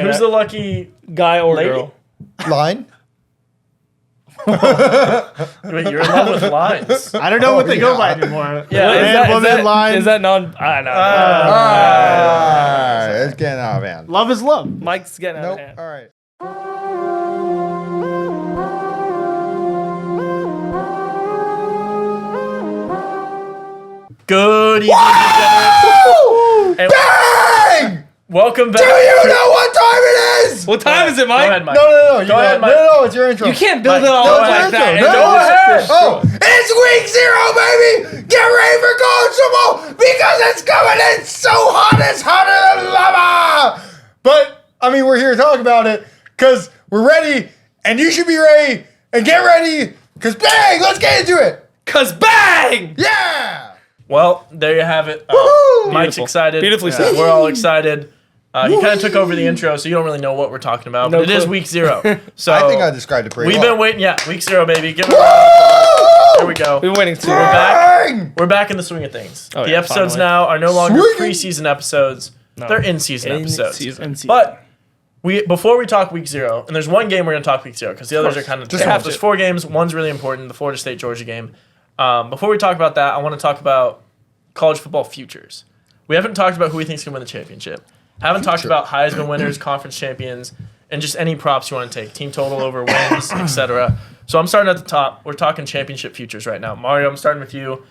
Who's the lucky guy or lady? girl? Line? Wait, you're in love with lines. I don't know what they go by anymore. Yeah, Is that non? I know. It's getting out of hand. Love is love. Mike's getting out Nope. of hand. All right. Good evening, degenerates. And Bang! welcome back. Do you know what time it is? What time is it, Go Mike? ahead, Mike. No. Go ahead, Mike. No, it's your intro. You can't build Mike, it all go up ahead. like that. No, And go then- ahead. Oh, it's week 0, baby. Get ready for college football because it's coming in so hot. It's hotter than lava. But, I mean, we're here to talk about it because we're ready and you should be ready and get ready because bang, let's get into it. 'Cause bang! Yeah. Well, there you have it. Woohoo! Mike's excited. Beautifully said. We're all excited. He kind of took over the intro, so you don't really know what we're talking about. No But it is clue. week 0. So I think I described it pretty we've well. been waiting. Yeah, week 0, baby. Give it Woo! Here we go. We've been waiting too. We're back. Bang! We're back in the swing of things. Oh, The yeah, episodes finally. now are no longer Swinging. preseason episodes. No. They're in-season In episodes. season. But before we talk week 0, and there's one game we're going to talk week 0 because the others are kind of Just there's one. 4 games. One's really important, the Florida State Georgia game. Before we talk about that, I want to talk about college football futures. We haven't talked about who we think is going to win the championship. Haven't talked about Heisman winners, conference champions, and just any props you want to take, team total over wins, etc. So I'm starting at the top. We're talking championship futures right now. Mario, I'm starting with you.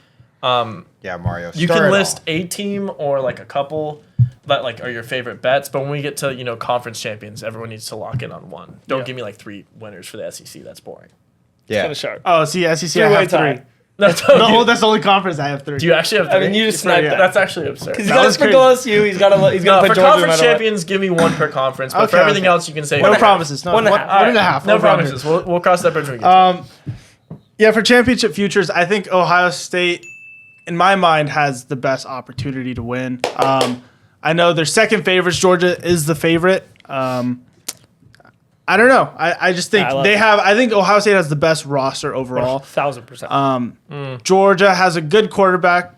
Yeah, Mario. You start can it list off. a team or like a couple that like are your favorite bets, but when we get to conference champions, everyone needs to lock in on one. Don't Yeah. give me like 3 winners for the SEC. That's boring. Yeah. Kind of sharp. Oh, see, SEC, I Three-way have tie. 3. No, That's the only conference I have 3. do you actually have 3? I mean, you just sniped that. That's actually absurd. He's That got to was sprinkle LSU. He's got to No, put for Georgia no conference matter what. champions, give me 1 per conference. But for Okay, everything okay. else, you can say No whatever. promises. No, One and a half. one and a half. No over under. promises. We'll cross that bridge when we get to it. Yeah, for championship futures, I think Ohio State, in my mind, has the best opportunity to win. I know they're second favorites. Georgia is the favorite. I don't know. I just think I think Ohio State has the best roster overall. 1,000%. Georgia has a good quarterback.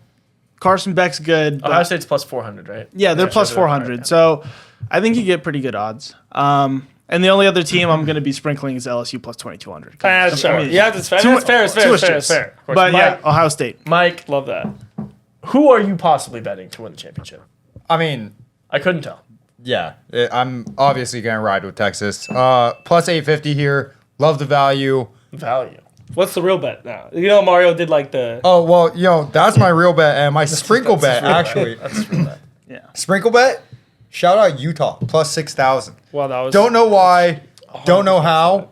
Carson Beck's good. but- Ohio State's plus 400, right? yeah, they're plus sure, 400. right, So I think you get pretty good odds. And the only other team I'm going to be sprinkling is LSU plus 2,200. That's fair. Yeah, that's fair. Too That's fair. It's fair. It's fair. It's fair. Of course. But Mike- yeah, Ohio State. Mike, Love that. who are you possibly betting to win the championship? I mean, I couldn't tell. yeah, I'm obviously going to ride with Texas. Plus 850 here. Love the value. Value. What's the real bet now? You know, Mario did like the. Oh, well, that's my real bet. And my sprinkle bet, actually. That's true. Sprinkle bet? Shout out Utah. Plus 6,000. Well, that was. Don't know why. Don't know how.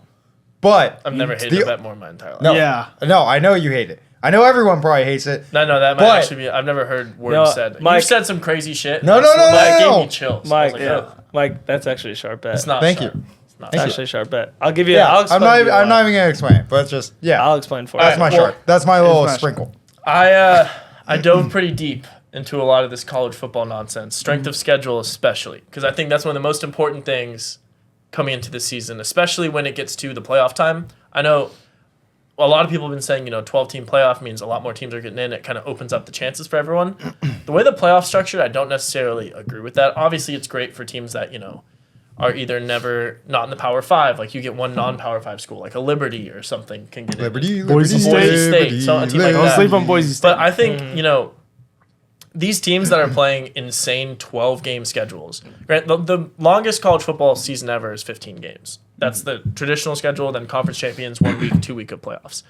But. I've never hated a bet more in my entire life. No, Yeah. No, I know you hate it. I know everyone probably hates it. No, that might But- actually be. I've never heard words No, said. You Mike- said some crazy shit. No, That no. gave me chills. I was Mike, like, "Oh, Mike, that's actually a sharp bet. it's not. Thank sharp. you. It's not. It's sharp. actually a sharp bet. I'll give you. Yeah, I'll explain. I'm not even going to explain it. But it's just, yeah. I'll explain for you. That's my well, short. That's my little my sprinkle. I dove pretty deep into a lot of this college football nonsense, strength of schedule especially, because I think that's one of the most important things coming into this season, especially when it gets to the playoff time. I know a lot of people have been saying, 12-team playoff means a lot more teams are getting in. It kind of opens up the chances for everyone. The way the playoff's structured, I don't necessarily agree with that. Obviously, it's great for teams that, are either not in the Power 5. Like, you get one non-Power 5 school, like a Liberty or something can get in. Boise State. So a team like Don't that. sleep on Boise State. But I think, these teams that are playing insane 12-game schedules. Right, the longest college football season ever is 15 games. That's the traditional schedule, then conference champions, 1 week, 2 week of playoffs.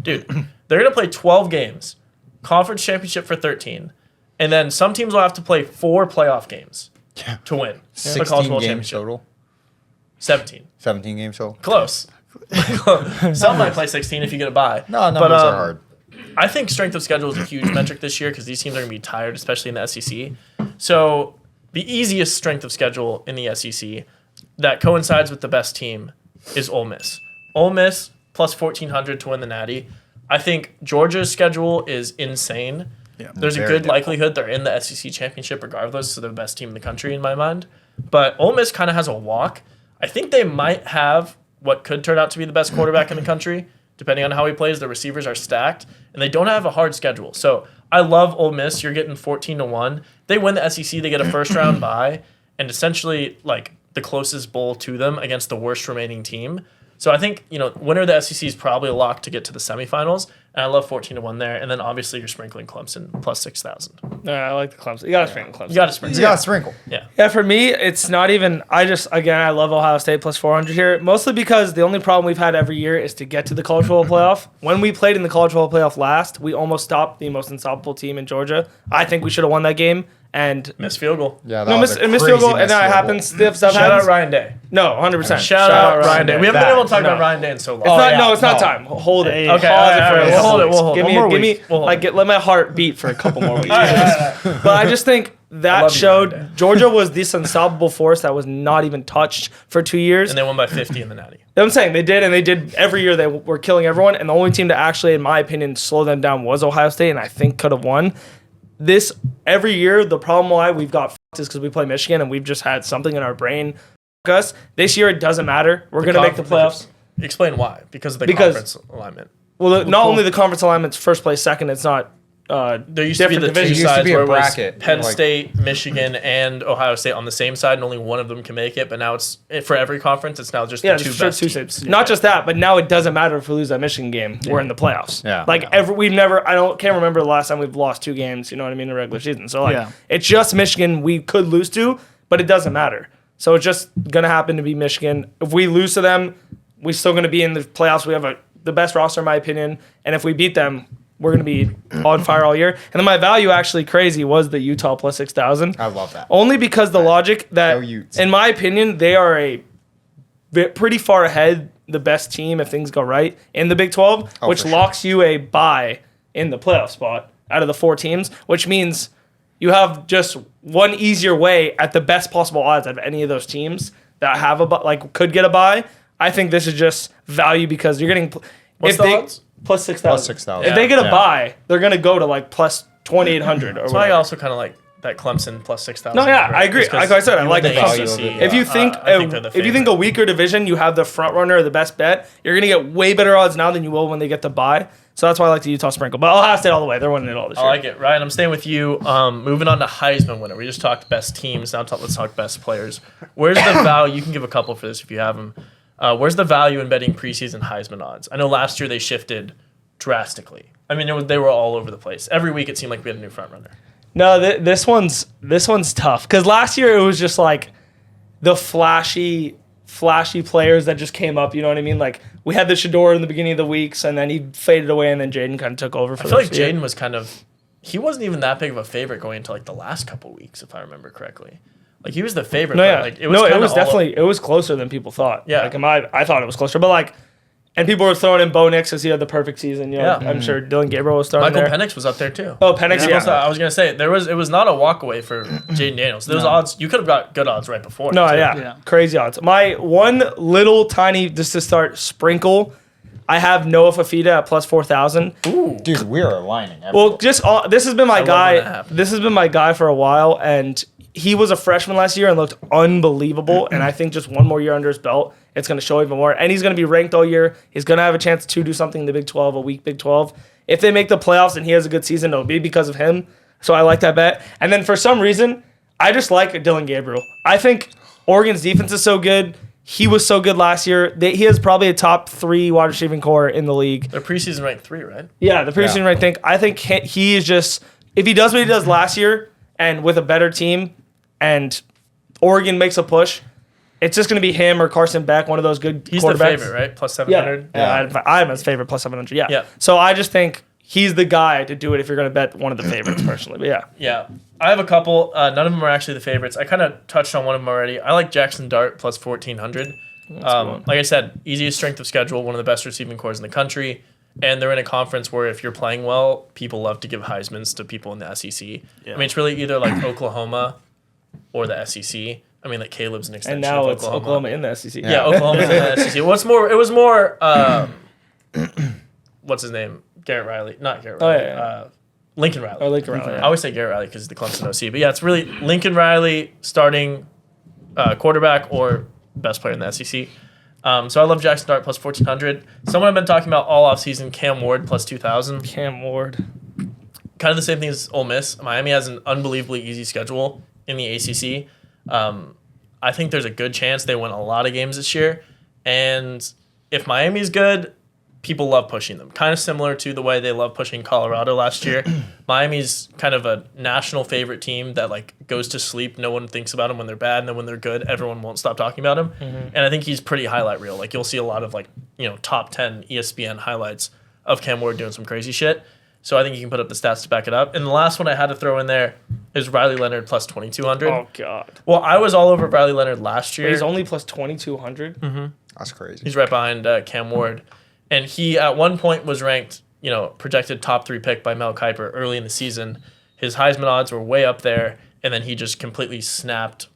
Dude, they're going to play 12 games, conference championship for 13, and then some teams will have to play 4 playoff games to win the college 16 football games championship. total. 17. 17 games total. Close. Some might play 16 if you get a bye. No, numbers are hard. I think strength of schedule is a huge metric this year because these teams are going to be tired, especially in the SEC. So the easiest strength of schedule in the SEC that coincides with the best team is Ole Miss. Ole Miss plus 1,400 to win the Natty. I think Georgia's schedule is insane. Yeah. There's a Very good difficult. likelihood they're in the SEC championship regardless, so they're the best team in the country in my mind. But Ole Miss kind of has a walk. I think they might have what could turn out to be the best quarterback in the country. Depending on how he plays, the receivers are stacked, and they don't have a hard schedule. So I love Ole Miss. You're getting 14-1. They win the SEC, they get a first-round bye, and essentially, like, the closest bowl to them against the worst remaining team. So I think, winner of the SEC is probably a lock to get to the semifinals. And I love 14-1 there. And then obviously you're sprinkling Clemson plus 6,000. I like the Clemson. You got to sprinkle Clemson. You got to sprinkle. You got to sprinkle. Yeah. Yeah, for me, it's not even. I love Ohio State plus 400 here, mostly because the only problem we've had every year is to get to the college football playoff. When we played in the college football playoff last, we almost stopped the most unstoppable team in Georgia. I think we should have won that game. And Missed field goal. Yeah, missed field goal, and then it happens. Stuff Shout happens. out Ryan Day. No, 100%. Shout out Ryan Day. We haven't been able to talk No. about Ryan Day in so long. It's not time. Hold it. Okay, Pause it for a we'll couple hold it, weeks. we'll hold it. Give me, One more give me, week. We'll hold let my heart beat for a couple more weeks. But I just think I that love you, showed Ryan Day. Georgia was this unstoppable force that was not even touched for 2 years. And they won by 50 in the Natty. I'm saying they did, and they did every year. They were killing everyone, and the only team to actually, in my opinion, slow them down was Ohio State, and I think could have won. This every year, the problem why we've got fucked is because we play Michigan, and we've just had something in our brain. Us this year, it doesn't matter. We're gonna make the playoffs. Explain why. Because of the Because- conference alignment. Well, not only the conference alignment's first place, second. It's not. There used to be Different the two divisions. Used to sides be a where it was bracket, Penn like- State, Michigan, and Ohio State on the same side, and only one of them can make it. But now it's for every conference. It's now just Yeah, the two it's best two teams. teams. Not just that, but now it doesn't matter if we lose that Michigan game. We're in the playoffs. Yeah. Like we've never. Can't remember the last time we've lost 2 games. You know what I mean in the regular season. So like, Yeah. it's just Michigan we could lose to, but it doesn't matter. So it's just gonna happen to be Michigan. If we lose to them, we're still gonna be in the playoffs. We have the best roster in my opinion, and if we beat them, we're going to be on fire all year. And then my value actually crazy was the Utah plus 6,000. I love that. Only because the logic Go that, Utes. in my opinion, they are pretty far ahead, the best team if things go right in the Big 12, which for sure. locks you a bye in the playoff spot out of the 4 teams, which means you have just one easier way at the best possible odds out of any of those teams that have could get a bye. I think this is just value because you're getting What's the odds? Plus 6,000. Plus 6,000. If they get a Yeah. bye, they're gonna go to like plus 2,800 or So I whatever. also kind of like that Clemson plus 6,000. No, yeah, I agree. Just 'cause Like I said, I you like win the value Clemson. of it, If you think, I think they're the if you think a weaker division, you have the front runner or the best bet, you're gonna get way better odds now than you will when they get the bye. So that's why I like the Utah sprinkle. But Ohio State all the way. They're winning it all this I year. like it. Ryan, I'm staying with you. Moving on to Heisman winner. We just talked best teams. Now let's talk best players. Where's the value? You can give a couple for this if you have them. Where's the value in betting preseason Heisman odds? I know last year they shifted drastically. I mean, they were all over the place. Every week it seemed like we had a new front runner. No, this one's tough because last year it was just like the flashy players that just came up. You know what I mean? Like we had the Shador in the beginning of the weeks, and then he faded away, and then Jaden kind of took over. For I feel like the year. Jaden was he wasn't even that big of a favorite going into like the last couple weeks, if I remember correctly. Like he was the favorite. No, but, yeah, like, it was definitely it was closer than people thought. Yeah. Like I thought it was closer, but like, and people were throwing in Bo Nix because he had the perfect season. You know, Yeah. I'm sure Dylan Gabriel was starting Michael there. Penix was up there too. Oh, Penix, yeah. I was gonna say it was not a walk away for Jaden Daniels. Those odds you could have got good odds right before. No, too. yeah, crazy odds. My one little tiny just to start sprinkle, I have Noah Fafita at plus 4,000. Dude, we are aligning. Well, this has been my love when that guy. happens. This has been my guy for a while, and he was a freshman last year and looked unbelievable. And I think just one more year under his belt, it's going to show even more. And he's going to be ranked all year. He's going to have a chance to do something in the Big 12, a weak Big 12. If they make the playoffs and he has a good season, it'll be because of him. So I like that bet. And then for some reason, I just like Dylan Gabriel. I think Oregon's defense is so good. He was so good last year. He has probably a top 3 wide receiving core in the league. Their preseason ranked 3, right? Yeah, the preseason Yeah. I think he is just, if he does what he does last year and with a better team and Oregon makes a push, it's just going to be him or Carson Beck, one of those good He's quarterbacks. the favorite, right? Plus 700. I have him as favorite plus 700. Yeah. Yeah. So I just think he's the guy to do it if you're going to bet one of the favorites personally. But yeah. Yeah. I have a couple. None of them are actually the favorites. I kind of touched on one of them already. I like Jackson Dart plus 1,400. Like I said, easiest strength of schedule, one of the best receiving cores in the country. And they're in a conference where if you're playing well, people love to give Heismans to people in the SEC. I mean, it's really either like Oklahoma or the SEC. I mean, like Caleb's an extension And now of it's Oklahoma in the SEC. Yeah, Oklahoma's in the SEC. It was more, what's his name? Garrett Riley. Not Garrett Riley. yeah. Lincoln Riley. Or Lincoln Riley. I always say Garrett Riley because he's the Clemson OC. But yeah, it's really Lincoln Riley starting quarterback or best player in the SEC. So I love Jackson Dart plus 1,400. Someone I've been talking about all offseason, Cam Ward plus 2,000. Cam Ward. Kind of the same thing as Ole Miss. Miami has an unbelievably easy schedule in the ACC. I think there's a good chance they win a lot of games this year. And if Miami's good, people love pushing them. Kind of similar to the way they love pushing Colorado last year. Miami's kind of a national favorite team that like goes to sleep. No one thinks about them when they're bad, and then when they're good, everyone won't stop talking about them. And I think he's pretty highlight reel. Like you'll see a lot of like, top 10 ESPN highlights of Cam Ward doing some crazy shit. So I think you can put up the stats to back it up. And the last one I had to throw in there is Riley Leonard plus 2,200. Oh, God. Well, I was all over Riley Leonard last year. He's only plus 2,200? That's crazy. He's right behind Cam Ward. And he, at one point, was ranked, projected top 3 pick by Mel Kiper early in the season. His Heisman odds were way up there, and then he just completely snapped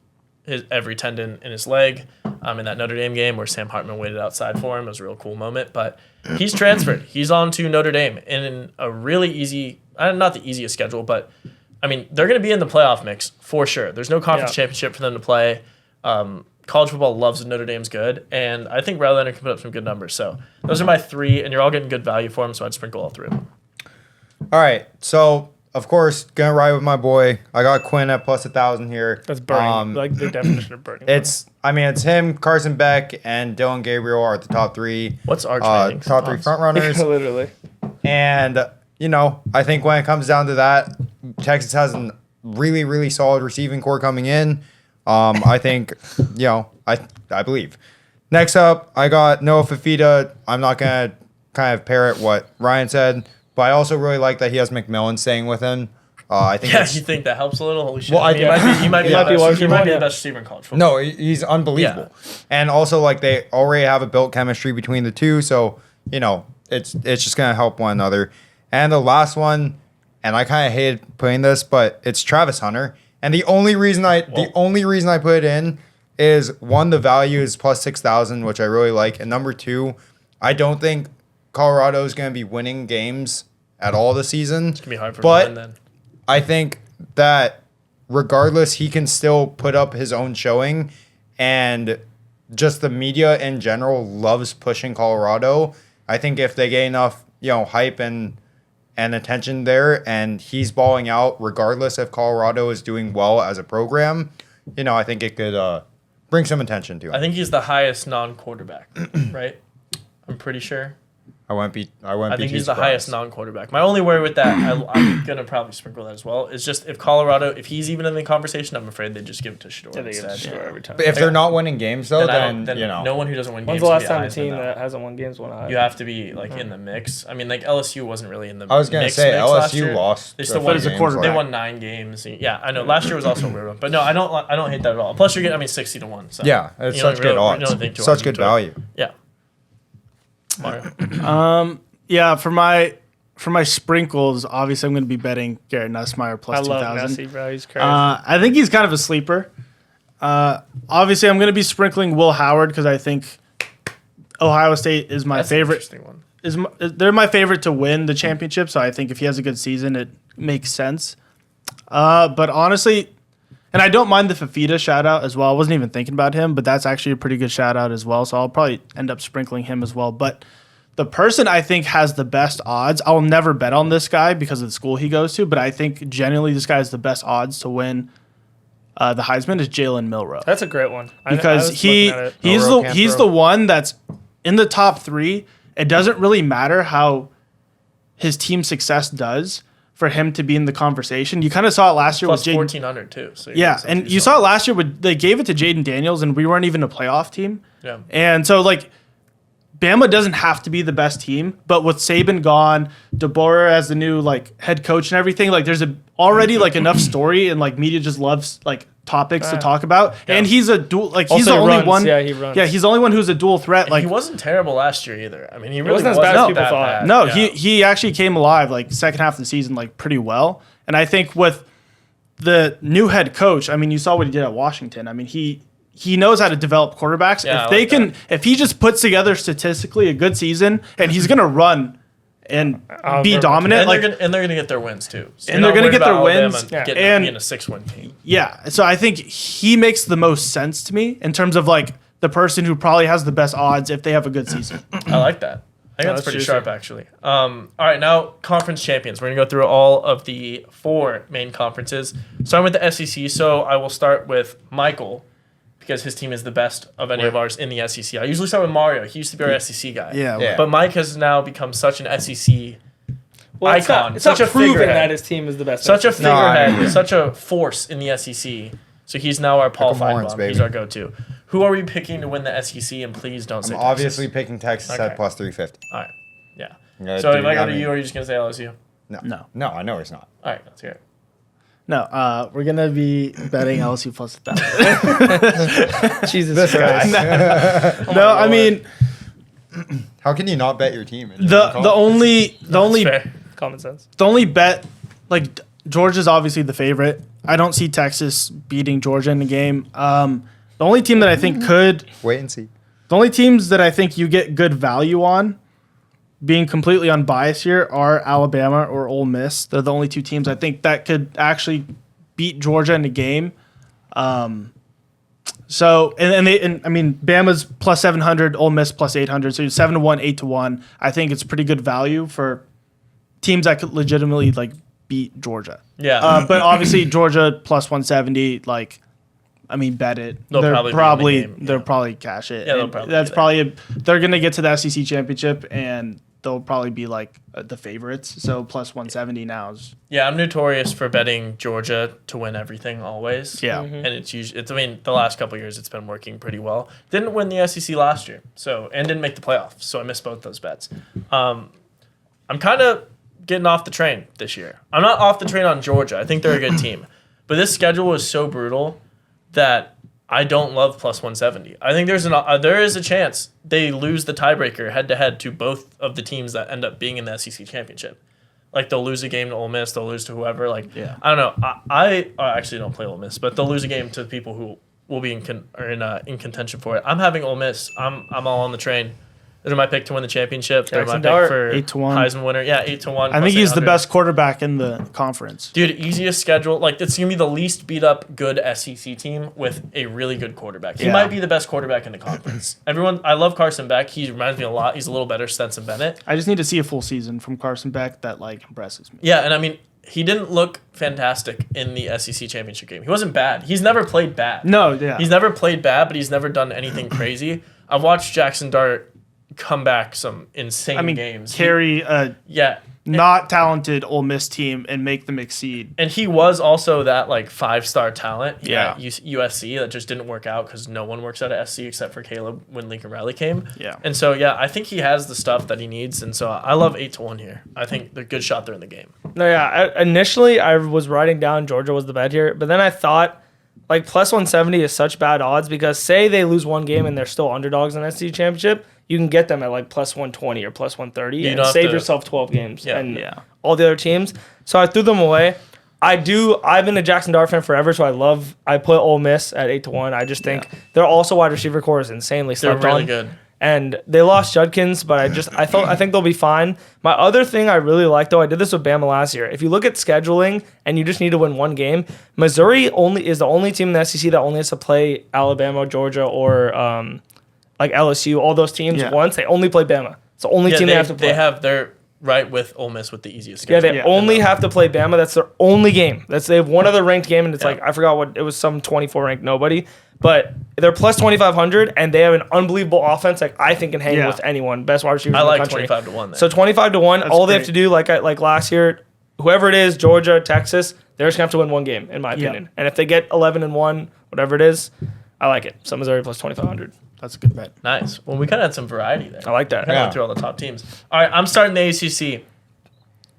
every tendon in his leg in that Notre Dame game where Sam Hartman waited outside for him. It was a real cool moment. But he's transferred. He's on to Notre Dame in a really easy, not the easiest schedule, but, they're going to be in the playoff mix for sure. There's no conference championship for them to play. College football loves Notre Dame's good, and I think Riley Leonard can put up some good numbers. So those are my 3, and you're all getting good value for them, so I'd sprinkle all 3 of them. All right. So, of course, going to ride with my boy. I got Quinn at plus 1,000 here. That's burning. Like the definition of burning. It's him, Carson Beck, and Dylan Gabriel are the top 3. What's Arch Manning's top 3 front runners. Literally. And, I think when it comes down to that, Texas has a really, really solid receiving core coming in. I think, I believe. Next up, I got Noah Fafita. I'm not going to kind of parrot what Ryan said, but I also really like that he has McMillan staying with him. I think you think that helps a little? Holy shit. Well, he might be the best receiver in college football. No, he's unbelievable. Yeah. And also, like, they already have a built chemistry between the two, so, it's just going to help one another. And the last one, and I kind of hated putting this, but it's Travis Hunter. And the only reason I put it in is, one, the value is plus 6,000, which I really like. And number 2, I don't think Colorado is going to be winning games at all this season. It's going to be hard for him then. I think that regardless, he can still put up his own showing. And just the media in general loves pushing Colorado. I think if they get enough, hype and attention there, and he's balling out regardless if Colorado is doing well as a program, I think it could bring some attention to him. I think he's the highest non-quarterback, right? I'm pretty sure. I think he's the highest non-quarterback. My only worry with that, I'm going to probably sprinkle that as well, is just if Colorado, if he's even in the conversation, I'm afraid they just give it to Shador. Yeah, they give it to Shador every time. But if they're not winning games, though, then no one who doesn't win When's games. When's the last time a team that hasn't won games won a Heisman? You have to be in the mix. LSU wasn't really in the mix. I was going to say, LSU lost. They still won They won 9 games. Yeah, I know. Last year was also a weird one. But no, I don't hate that at all. Plus, you're getting, 60-1. So yeah, it's such good odds. Such good value. Yeah. Mario. Yeah, for my sprinkles, obviously I'm going to be betting Garrett Nussmeier plus 2,000. I love Nessie, bro. He's crazy. I think he's kind of a sleeper. Obviously, I'm going to be sprinkling Will Howard because I think Ohio State is my favorite. They're my favorite to win the championship, so I think if he has a good season, it makes sense. But honestly, and I don't mind the Fafita shout out as well. I wasn't even thinking about him, but that's actually a pretty good shout out as well. So I'll probably end up sprinkling him as well. But the person I think has the best odds, I'll never bet on this guy because of the school he goes to, but I think genuinely this guy has the best odds to win the Heisman is Jalen Milroe. That's a great one. Because he's the one that's in the top 3. It doesn't really matter how his team success does for him to be in the conversation. You kind of saw it last year plus with Jaden. 1,400 too. So yeah, and you saw it last year with they gave it to Jaden Daniels, and we weren't even a playoff team. Yeah, and so Bama doesn't have to be the best team, but with Saban gone, DeBoer as the new head coach and everything, there's already enough story and media just loves topics to talk about. Yeah. And he's a dual he's the only one. Yeah, he runs. Yeah, he's the only one who's a dual threat. And he wasn't terrible last year either. He really wasn't as bad as people thought. No, yeah. he actually came alive second half of the season pretty well. And I think with the new head coach, you saw what he did at Washington. He knows how to develop quarterbacks. Yeah, if he just puts together statistically a good season, and he's gonna run and be dominant, and they're gonna get their wins too. So and they're gonna get their wins, and being a 6-win team. Yeah, so I think he makes the most sense to me in terms of the person who probably has the best odds if they have a good season. I like that. I think that's pretty sharp, actually. All right, now conference champions. We're going to go through all of the 4 main conferences. Starting with the SEC, so I will start with Michael, because his team is the best of any of ours in the SEC. I usually start with Mario. He used to be our SEC guy. Yeah. But Mike has now become such an SEC Well, icon. It's Such not a proven figurehead. that his team is the best. Such a SEC. figurehead, such a force in the SEC. So he's now our Paul Horns, Feinbaum. baby. He's our go-to. Who are we picking to win the SEC? And please don't say I'm Texas. obviously picking Texas Okay. at plus 350. All right. Yeah. Yeah, So dude, if I go to mean- you, are you just going to say LSU? No. I know he's not. All right. Let's hear it. No, we're gonna be betting LSU plus 1,000. Jesus Christ. No, I mean How can you not bet your team? the only Fair. Common sense. the only bet, like, Georgia's obviously the favorite. I don't see Texas beating Georgia in the game. The only team that I think could, Wait and see. the only teams that I think you get good value on, being completely unbiased here, are Alabama or Ole Miss. They're the only two teams I think that could actually beat Georgia in the game. So I mean, Bama's plus 700, Ole Miss plus 800. So 7-1, 8-1. I think it's pretty good value for teams that could legitimately like beat Georgia. Yeah. But obviously Georgia plus 170. Like, I mean, bet it. They'll probably be in the game, they'll probably cash it. Yeah, they'll And probably that's be there. probably they're gonna get to the SEC championship and they'll probably be like the favorites. So plus 170 now is Yeah, I'm notorious for betting Georgia to win everything always. yeah. And it's usually, I mean, the last couple of years it's been working pretty well. Didn't win the SEC last year, and didn't make the playoffs, so I missed both those bets. I'm kind of getting off the train this year. I'm not off the train on Georgia. I think they're a good team, but this schedule is so brutal that I don't love plus 170. I think there is a chance they lose the tiebreaker head to head to both of the teams that end up being in the SEC championship. Like they'll lose a game to Ole Miss, they'll lose to whoever. Like I don't know. I actually don't play Ole Miss, but they'll lose a game to people who will be in contention for it. I'm having Ole Miss. I'm all on the train. They're my pick to win the championship. They're my Jackson pick Dart, for 8-1. Heisman winner. Yeah, 8-1. I think he's the 800. best quarterback in the conference. Dude, easiest schedule. Like, it's going to be the least beat up good SEC team with a really good quarterback. He Yeah. might be the best quarterback in the conference. I love Carson Beck. He reminds me a lot. He's a little better Stetson Bennett. I just need to see a full season from Carson Beck that like impresses me. Yeah, and I mean, he didn't look fantastic in the SEC championship game. He wasn't bad. He's never played bad. No, yeah. He's never played bad, but he's never done anything crazy. I've watched Jackson Dart come back some insane games. carry a Yeah. not talented Ole Miss team and make them exceed. And he was also that like 5-star talent Yeah. at USC that just didn't work out because no one works out of SC except for Caleb when Lincoln Riley came. Yeah. And so I think he has the stuff that he needs, and so I love 8-1 here. I think they're a good shot they're in the game. No, yeah. Initially, I was writing down Georgia was the bet here, but then I thought like plus 170 is such bad odds because say they lose one game and they're still underdogs in the SEC championship, you can get them at like plus 120 or plus 130 You and don't have save to- yourself 12 games Yeah. and Yeah. all the other teams. So I threw them away. I've been a Jackson Dart fan forever, so I put Ole Miss at 8-1. I just think their also wide receiver core is insanely They're slept really on. good. And they lost Judkins, but I think they'll be fine. My other thing I really like though, I did this with Bama last year. If you look at scheduling and you just need to win one game, Missouri is the only team in the SEC that only has to play Alabama, Georgia, or like LSU. All those teams once they only play Bama. It's the only team they have to play. They're right with Ole Miss with the easiest Yeah, schedule. they only have to play Bama. That's their only game. They have one other ranked game, and it's like I forgot what it was. Some 24 ranked nobody, but they're plus 2,500, and they have an unbelievable offense. Like I think can hang with anyone. Best wide receivers I in the like country. 25-1 there. So 25-1. All they have great. to do, like last year, whoever it is, Georgia, Texas, they're just gonna have to win one game, in my opinion. And if they get 11-1, whatever it is, I like it. So Missouri plus 2,500. That's a good bet. Nice. Well, we kind of had some variety there. I like that. Kind of Yeah. went through all the top teams. All right, I'm starting the ACC.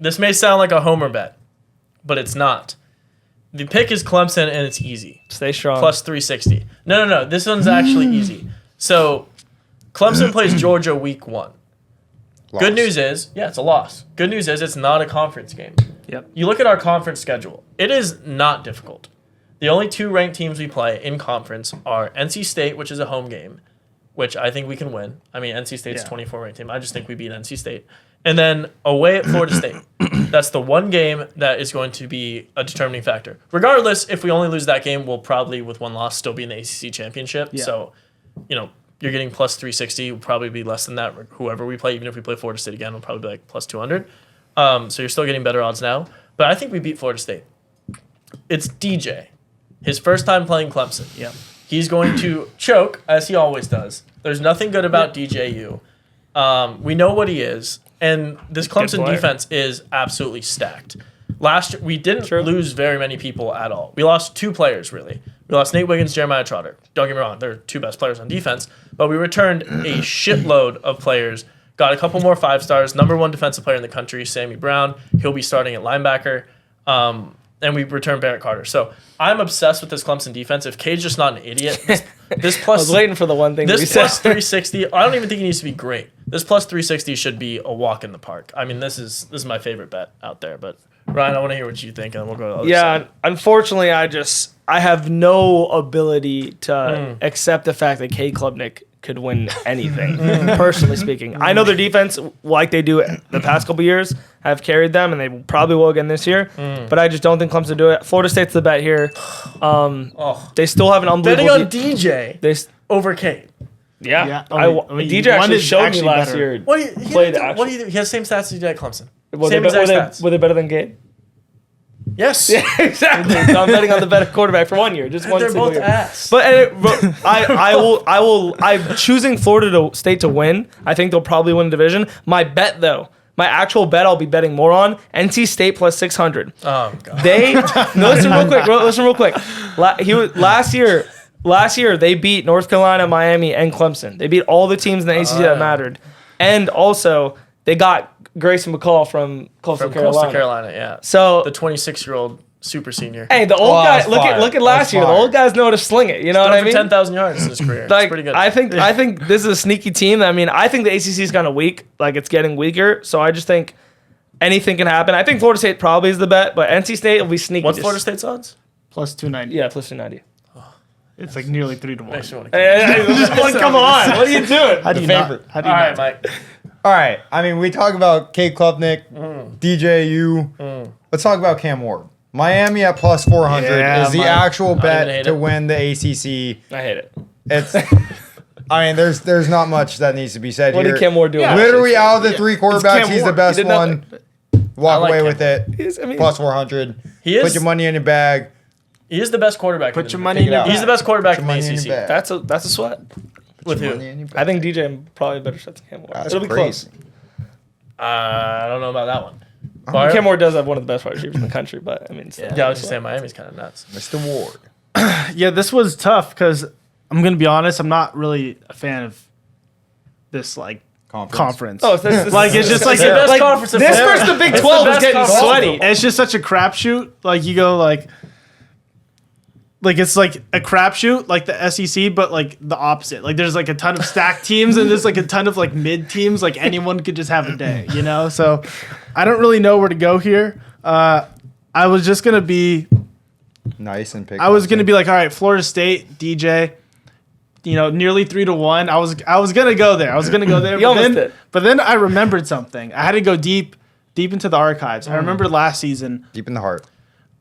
This may sound like a homer bet, but it's not. The pick is Clemson, and it's easy. Stay strong. Plus 360. No. This one's actually easy. So, Clemson plays Georgia week 1. Loss. Good news is, it's a loss. Good news is it's not a conference game. Yep. You look at our conference schedule. It is not difficult. The only two ranked teams we play in conference are NC State, which is a home game, which I think we can win. I mean, NC State's 24 ranked team. I just think we beat NC State. And then away at Florida State. That's the one game that is going to be a determining factor. Regardless, if we only lose that game, we'll probably, with one loss, still be in the ACC championship. Yeah. So, you're getting plus 360. Will probably be less than that. Whoever we play, even if we play Florida State again, will probably be like plus 200. So you're still getting better odds now. But I think we beat Florida State. It's DJ. His first time playing Clemson. Yep. He's going to choke, as he always does. There's nothing good about DJU. We know what he is, and this Clemson defense is absolutely stacked. Last year, we didn't lose very many people at all. We lost 2 players, really. We lost Nate Wiggins, Jeremiah Trotter. Don't get me wrong, they're 2 best players on defense, but we returned a shitload of players, got a couple more 5-stars, number 1 defensive player in the country, Sammy Brown. He'll be starting at linebacker. And we returned Barrett Carter. So I'm obsessed with this Clemson defense. If Cade's just not an idiot, this plus... I was waiting for the one thing this plus 360, I don't even think he needs to be great. This plus 360 should be a walk in the park. I mean, this is my favorite bet out there. But Ryan, I want to hear what you think, and then we'll go to the other side. Unfortunately, I have no ability to accept the fact that Cade Klubnik could win anything, personally speaking. I know their defense, like they do the past couple years, have carried them, and they probably will again this year. But I just don't think Clemson do it. Florida State's the bet here. They still have an unbelievable... Betting on DJ over Cade. Yeah. I mean, DJ one actually is showed me actually last better. year. What do you Played do? actually. What do you do? He has the same stats as he did at Clemson. Were Same they, exact stats. were they better than Cade? Yes. Exactly. So I'm betting on the better quarterback for 1 year, just one They're single both year. ass. But I'm choosing Florida State to win. I think they'll probably win the division. My bet though, my actual bet I'll be betting more on NC State plus 600. Oh god. Listen real quick. Last year they beat North Carolina, Miami, and Clemson. They beat all the teams in the ACC that mattered, and also they got Grayson McCall from Coastal Carolina. Coastal Carolina, yeah. So the 26-year-old super senior. hey, the old guy. that's Look fire. at last year. The fire. old guys know how to sling it. You know what I Thrown for mean? 10,000 yards in his career. It's Like pretty good. I think this is a sneaky team. I mean, I think the ACC is kind of weak. Like it's getting weaker. So I just think anything can happen. I think Florida State probably is the bet, but NC State will be sneaky. What's Florida State's odds? Plus 290. Yeah, plus 290. It's like nearly 3 to 1. Makes me wanna- Come on, what are you doing? How do you favorite. not? How do you All not? right, Mike. All right. I mean, we talk about Cade Klubnik, DJU. Let's talk about Cam Ward. Miami at plus 400 Yeah, is the Mike. actual even bet hate to it. win the ACC. I hate it. It's, I mean, there's not much that needs to be said What here. did Cam Ward do? Literally out of the 3 quarterbacks, Cam he's the Ward. best He did one. Walk like away Cam with it. I mean, Plus 400. He is. Put your money in your bag. He is the best quarterback. Put in your the- money Take in it your out. bag. He's the best quarterback Put in your the money in your ACC. bag. that's a sweat. With Put your who? money in your bag. I think DJ probably better shot than Cam Ward. That's It'll be crazy. close. I don't know about that one. Cam Ward does have one of the best wide receivers in the country, but I mean, still. Yeah, I was just saying Miami's kind of nuts. Mr. Ward. Yeah, this was tough because I'm going to be honest. I'm not really a fan of this like conference. Oh, this Like, it's just like It's the best like, conference in this football. versus the Big It's the 12 is best getting conference. sweaty. It's just such a crapshoot. Like you go like it's like a crapshoot, like the SEC, but like the opposite. Like there's like a ton of stacked teams and there's like a ton of like mid teams. Like anyone could just have a day, you know. So I don't really know where to go here. I was just gonna be. Nice and pick. I was gonna be like, all right, Florida State, DJ. You know, nearly 3 to 1. I was gonna go there. You almost did. But then I remembered something. I had to go deep into the archives. I remember last season deep in the heart.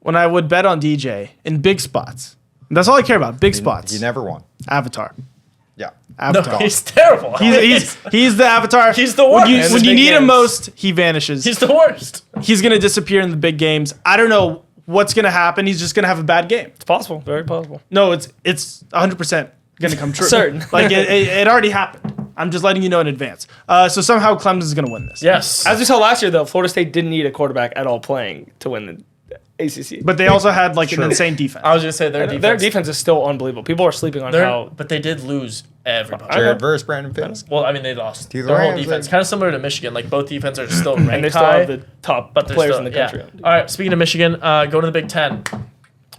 when I would bet on DJ in big spots. And that's all I care about. Big spots. He never won. Avatar. Yeah. No, Avatar. he's terrible. He's the avatar. He's the worst. When And you the big need him games. most, he vanishes. He's the worst. He's gonna disappear in the big games. I don't know what's gonna happen. He's just gonna have a bad game. It's possible, very possible. No, it's 100% gonna come true. Certain. Like it already happened. I'm just letting you know in advance. So somehow Clemson's gonna win this. Yes. As we saw last year, though, Florida State didn't need a quarterback at all playing to win the ACC. But they also had like an insane defense. I was gonna say their defense. Their defense is still unbelievable. People are sleeping on how. But they did lose everybody. Jared versus Brandon Phillips. Well, I mean, they lost To the their whole Rams, defense. like- Kind of similar to Michigan. Like both defenses are still ranked And they still high, have the top but they're players still, in the country. Yeah. All right. Speaking of Michigan, go to the Big Ten.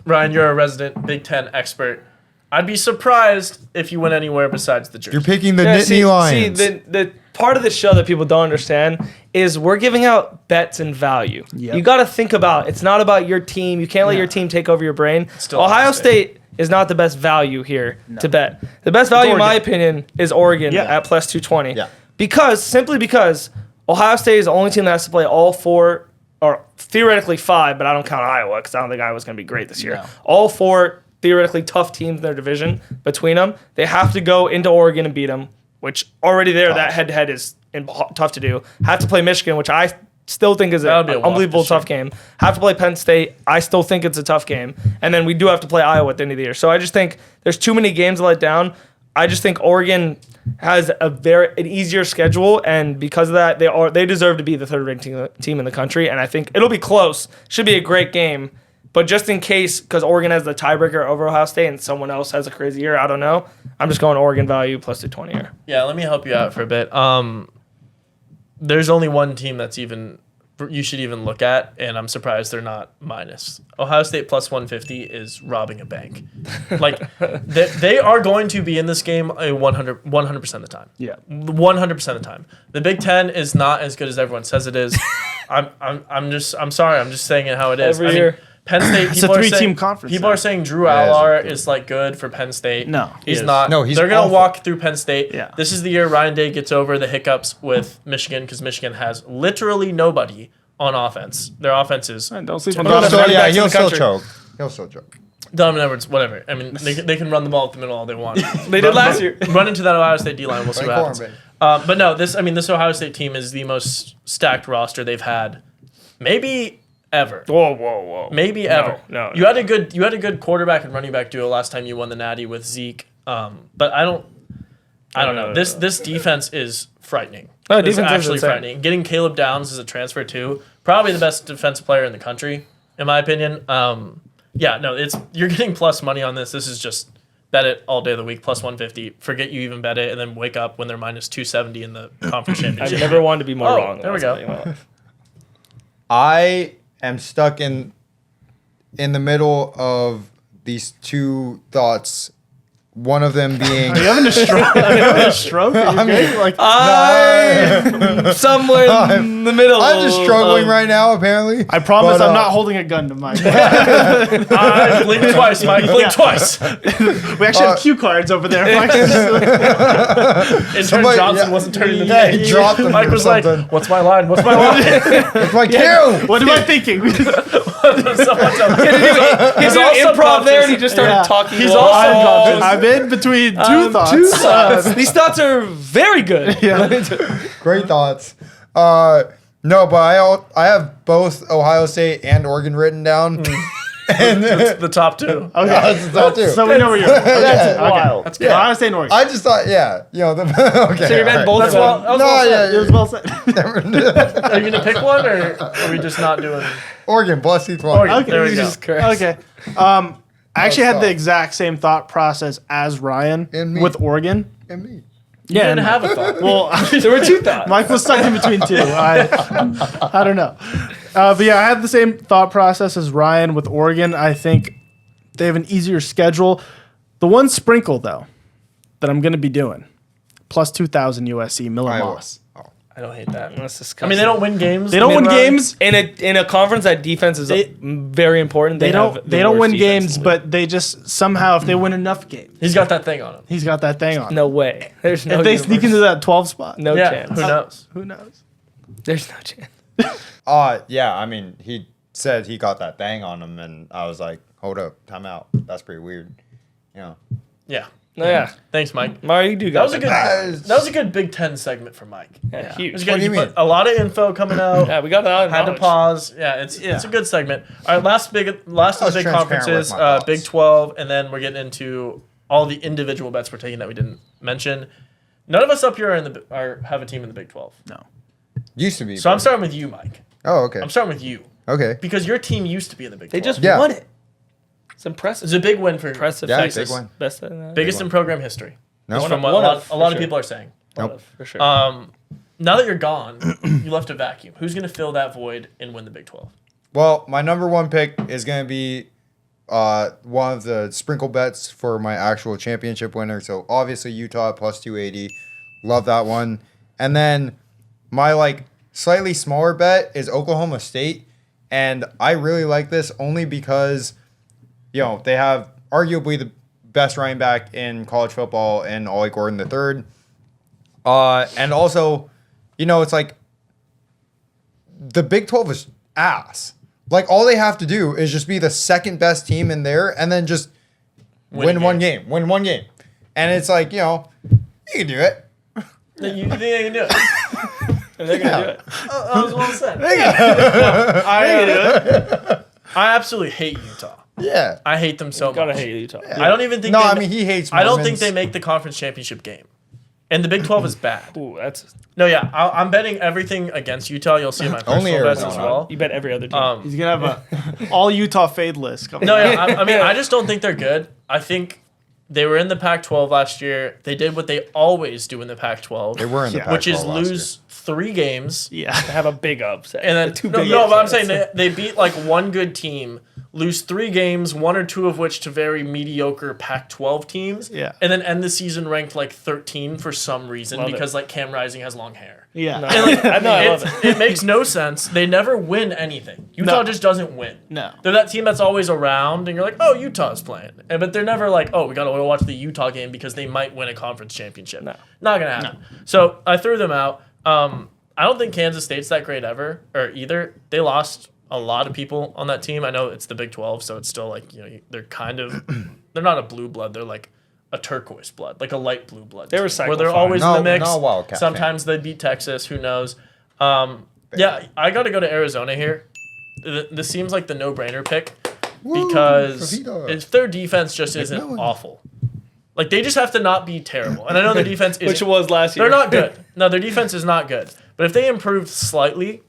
Ryan, you're a resident Big Ten expert. I'd be surprised if you went anywhere besides the jersey. You're picking the Yeah, Nittany Lions. the part of the show that people don't understand is we're giving out bets and value. Yep. You got to think about it's not about your team. You can't let your team take over your brain. Still Ohio Ohio State is not the best value here to bet. The best value, in my Oregon. opinion, is Oregon Yeah. at plus 220. Yeah. Simply because Ohio State is the only team that has to play all 4, or theoretically 5, but I don't count Iowa because I don't think Iowa's going to be great this year. No. All 4 theoretically tough teams in their division between them. They have to go into Oregon and beat them, which already there, that head-to-head is tough to do. Have to play Michigan, which I still think is an That'll be a walk unbelievable for sure. tough game. Have to play Penn State. I still think it's a tough game. And then we do have to play Iowa at the end of the year. So I just think there's too many games to let down. I just think Oregon has an easier schedule, and because of that, they deserve to be the third-ranked team in the country. And I think it'll be close. Should be a great game. But just in case, because Oregon has the tiebreaker over Ohio State and someone else has a crazy year, I don't know. I'm just going Oregon value plus 220 here. Yeah, let me help you out for a bit. There's only one team that's even you should even look at, and I'm surprised they're not minus. Ohio State plus 150 is robbing a bank. Like they are going to be in this game 100% of the time. Yeah. 100% of the time. The Big Ten is not as good as everyone says it is. I'm sorry. I'm just saying it how it is. Every year. Penn State. It's a three-team conference. People are saying Drew Yeah, Aller it's- is like good for Penn State. No, he's he is. not. No, he's They're gonna awful. walk through Penn State. Yeah. This is the year Ryan Day gets over the hiccups with Michigan because Michigan has literally nobody on offense. Their offense is Don't sleep on He'll the still, running backs in he'll the still country. choke. He'll still choke. Donovan Edwards. Whatever. I mean, they can run the ball up the middle all they want. They did last year. Run into that Ohio State D line. We'll see Play what happens. corn, baby. But no, this Ohio State team is the most stacked roster they've had, maybe ever. Whoa. Maybe ever. no, You had a good quarterback and running back duo last time you won the Natty with Zeke. But I don't know. This defense is frightening. No, It's defense is actually insane. frightening. Getting Caleb Downs as a transfer too, probably the best defensive player in the country, in my opinion. You're getting plus money on this. This is just bet it all day of the week, plus 150. Forget you even bet it, and then wake up when they're minus 270 in the conference I've championship. never wanted to be more wrong. There we go. I am stuck in the middle of these two thoughts. One of them being Are you having a stroke? Are you having a stroke? Are you okay? Like, I'm somewhere in the middle. I'm just struggling right now. Apparently, I promise But, I'm not holding a gun to Mike. Blink twice, Mike. Blink twice. We actually have cue cards over there. Mike's Intern Somebody- Johnson yeah. wasn't turning them Yeah, in. he dropped them Mike or was like, something. "What's my line? What's my line?" it's my cue. What am I thinking? He's doing improv there, and he just started Yeah. talking. He's low. also- I'm in between two thoughts. Two thoughts. These thoughts are very good. Great thoughts. No, but I have both Ohio State and Oregon written down. And The top two. Okay. that's the thought too. So we know where you're. That's wild. That's Yeah. Ohio State and Oregon. I just thought, okay. So you meant both That's of well, them. that was well said. It was well said. Are you gonna pick one, or are we just not doing? Oregon, bless these one. Oregon. Okay. There we go. Jesus Christ. Okay. I actually had the tough. exact same thought process as Ryan And me. with Oregon. And me. You Yeah. didn't have a thought. Well, There were two thoughts. Mike was stuck in between two. I don't know. But yeah, I had the same thought process as Ryan with Oregon. I think they have an easier schedule. The one sprinkle, though, that I'm going to be doing, plus 2,000 USC, Miller Iowa. Moss. I don't hate that. That's disgusting. I mean, they don't win games. They don't win games. in a conference that defense is very important. They have don't. the They don't worst win defense games, in the league. but they just somehow, if they win enough games, He's got that thing on him. he's got that thing on. no way. There's no. If they sneak universe. into that 12 spot, no Yeah. chance. Who knows? who knows? There's no chance. Yeah, I mean, he said he got that thing on him, and I was like, hold up, time out. That's pretty weird. You know. Yeah. No, yeah. Thanks, Mike. Mario, you do That got was a good. That That was a good Big Ten segment for Mike. Yeah, It huge. was What good. do you He put mean? a lot of info coming out. Yeah, we got that. Had to pause. Yeah, it's a good segment. All right, last of the I big was transparent conferences, with my thoughts. Big 12, and then we're getting into all the individual bets we're taking that we didn't mention. None of us up here have a team in the Big 12. No. Used to be. So I'm but- starting with you, Mike. Oh, okay. I'm starting with you Okay. because your team used to be in the Big 12. They just Yeah. won it. It's impressive. It's a big win for Impressive. Yeah, Texas. big one. Biggest biggest in program history. No. From what one a of, lot for of sure. people are saying. Nope. For sure. Now that you're gone, you left a vacuum. Who's going to fill that void and win the Big 12? Well, my number one pick is going to be one of the sprinkle bets for my actual championship winner. So obviously Utah plus 280. Love that one. And then my slightly smaller bet is Oklahoma State. And I really like this only because, they have arguably the best running back in college football in Ollie Gordon III. And also, it's like the Big 12 is ass. Like, all they have to do is just be the second best team in there and then just win one game. Win one game. And it's like, you can do it. You think they can do it? And they're gonna do it. That was well said. I absolutely hate Utah. Yeah. I hate them so Gotta much. hate Utah. I don't even think. No, they I ma- mean he hates. I don't think Mormons. they make the conference championship game, and the Big 12 is bad. Ooh, that's No, yeah, I'm betting everything against Utah. You'll see my Only personal bets as Arizona. well. you bet every other team. He's gonna have a all Utah fade list. Coming No, up. yeah, I mean, I just don't think they're good. I think they were in the Pac-12 last year. They did what they always do in the Pac-12, They were in the Yeah. which is Pac-12 last lose 3 games, Yeah. Have a big upset. and then two no, big but I'm upsets. saying they beat like one good team, lose 3 games, 1 or 2 of which to very mediocre Pac-12 teams, Yeah. and then end the season ranked like 13 for some reason Love it. because like Cam Rising has long hair. Yeah. No, And, like, I love it. it makes no sense. They never win anything. Utah No. just doesn't win. No. They're that team that's always around, and you're like, oh, Utah's playing. But they're never like, oh, we got to go watch the Utah game because they might win a conference championship. No. Not going to happen. So I threw them out. I don't think Kansas State's that great either. They lost a lot of people on that team. I know it's the Big 12, so it's still like, they're kind of, they're not a blue blood. They're like a turquoise blood, like a light blue blood. They were team, where they're cyclophile. always in No, the mix. no Wildcat Sometimes they beat Texas. Who knows? Yeah, I got to go to Arizona here. This seems like the no-brainer pick because Fafita. if their defense just isn't McMillan. awful. Like, they just have to not be terrible. And I know their defense is Which it was last year. they're not good. No, their defense is not good. But if they improve slightly,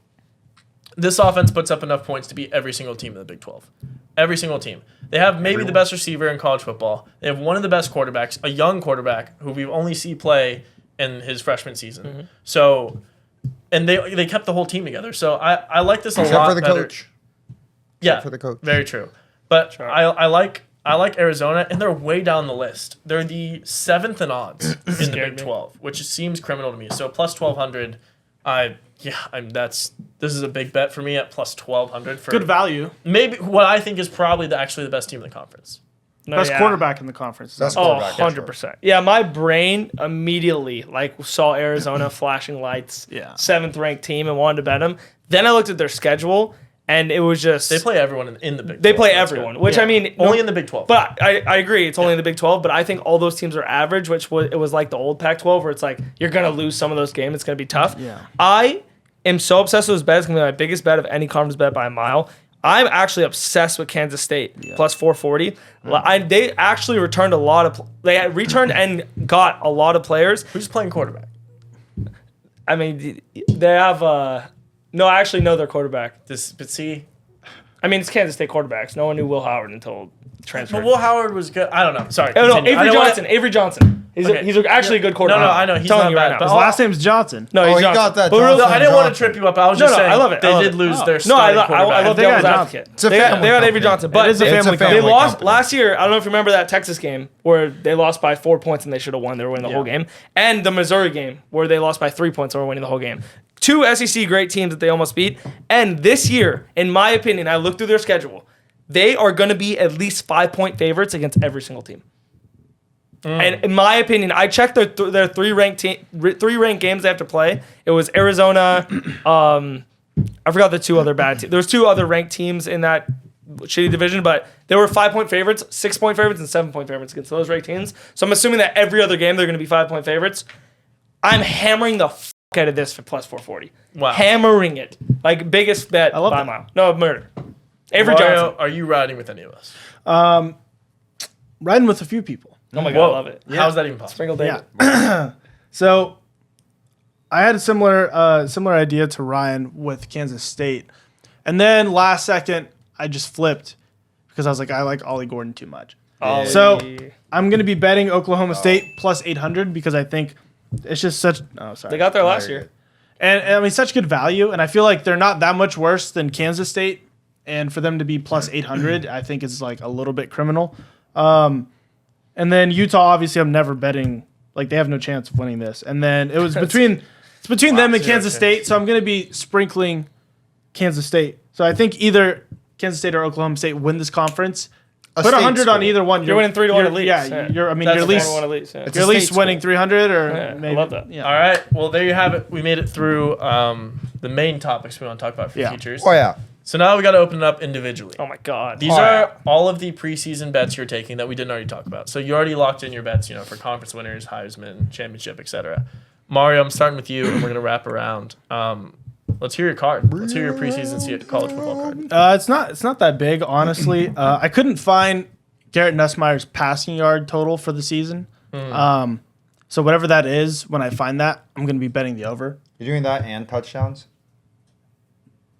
this offense puts up enough points to beat every single team in the Big 12. Every single team. They have maybe the best receiver in college football. They have one of the best quarterbacks, a young quarterback who we've only seen play in his freshman season. Mm-hmm. So, and they kept the whole team together. So I like this a Except lot for the better. coach. Yeah, for the coach. Very true. But Sure. I like Arizona, and they're way down the list. They're the 7th in odds in the Scared Big me. 12, which seems criminal to me. So plus 1,200, this is a big bet for me at plus 1,200 for Good value. maybe what I think is probably actually the best team in the conference. No, Best yeah. quarterback in the conference. That's Oh, quarterback, yeah, 100%. Yeah, my brain immediately saw Arizona flashing lights. Yeah. 7th ranked team and wanted to bet them. Then I looked at their schedule and it was just They play everyone in the Big 12. they play That's everyone, good. which Yeah. I mean only in the Big 12. But I agree, it's only in the Big 12. But I think all those teams are average, which it was like the old Pac-12, where it's like you're gonna lose some of those games. It's gonna be tough. Yeah. I am so obsessed with this bet. It's gonna be my biggest bet of any conference bet by a mile. I'm actually obsessed with Kansas State plus 440. They actually returned a lot of. They had returned and got a lot of players. Who's playing quarterback? I mean, they have. No, I actually know their quarterback. But see, I mean, it's Kansas State quarterbacks. No one knew Will Howard until transfer. but Will Howard was good. I don't know. Sorry. Oh, no, continue. I Avery don't wanna- Johnson. Avery Johnson. Okay. He's actually a good No, quarterback. no, I know he's Telling not you bad. right now. But His last name's Johnson. No, Oh, he's he Johnson. got that But Johnson. No, I didn't want to Johnson. trip you up. I was No, just no, saying I love it. they I love did it. lose their No, I starting love quarterback. They got devil's Johnson. advocate. It's a They family got Avery company. Johnson. It But is a It's a family family they company. lost company. last year. I don't know if you remember that Texas game where they lost by 4 points and they should have won. They were winning the whole game. And the Missouri game where they lost by 3 points and were winning the whole game. 2 SEC great teams that they almost beat. And this year, in my opinion, I looked through their schedule. They are going to be at least 5-point favorites against every single team. And in my opinion, I checked their 3 ranked games they have to play. It was Arizona. I forgot the 2 other bad teams. There was 2 other ranked teams in that shitty division, but they were 5-point favorites, 6-point favorites, and 7-point favorites against those ranked teams. So I'm assuming that every other game they're going to be 5-point favorites. I'm hammering the out of this for plus 440. Wow. Hammering it. Like biggest bet love by that. a mile. No, murder. Avery Mario, Johnson. are you riding with any of us? Riding with a few people. Oh my God, Whoa. I love it. How's that even possible? Sprinkle David. Yeah. So I had a similar idea to Ryan with Kansas State. And then last second, I just flipped because I was like, I like Ollie Gordon too much. Ollie. So I'm going to be betting Oklahoma State plus 800 because I think it's just such. Oh, sorry. They got there last year. And I mean, such good value. And I feel like they're not that much worse than Kansas State. And for them to be plus 800, I think is like a little bit criminal. And then Utah, obviously, I'm never betting. Like, they have no chance of winning this. And then it was between them and Kansas State. So I'm going to be sprinkling Kansas State. So I think either Kansas State or Oklahoma State win this conference. Put state 100 on school. either one. You're winning 3-1 at least. Yeah, Yeah. you're. I mean, That's you're at fair. least 1-1 at least. Yeah. It's you're at a least state winning school. 300 or Yeah, I maybe. love that. Yeah. All right. Well, there you have it. We made it through the main topics we want to talk about for Yeah. futures. Oh yeah. So now we got to open it up individually. Oh my God. These Oh, are yeah. all of the preseason bets you're taking that we didn't already talk about. So you already locked in your bets, for conference winners, Heisman, championship, etc. Mario, I'm starting with you, and we're gonna wrap around. Let's hear your card. Let's hear your preseason college football card. It's not that big, honestly. I couldn't find Garrett Nussmeier's passing yard total for the season. So whatever that is, when I find that, I'm going to be betting the over. You're doing that and touchdowns?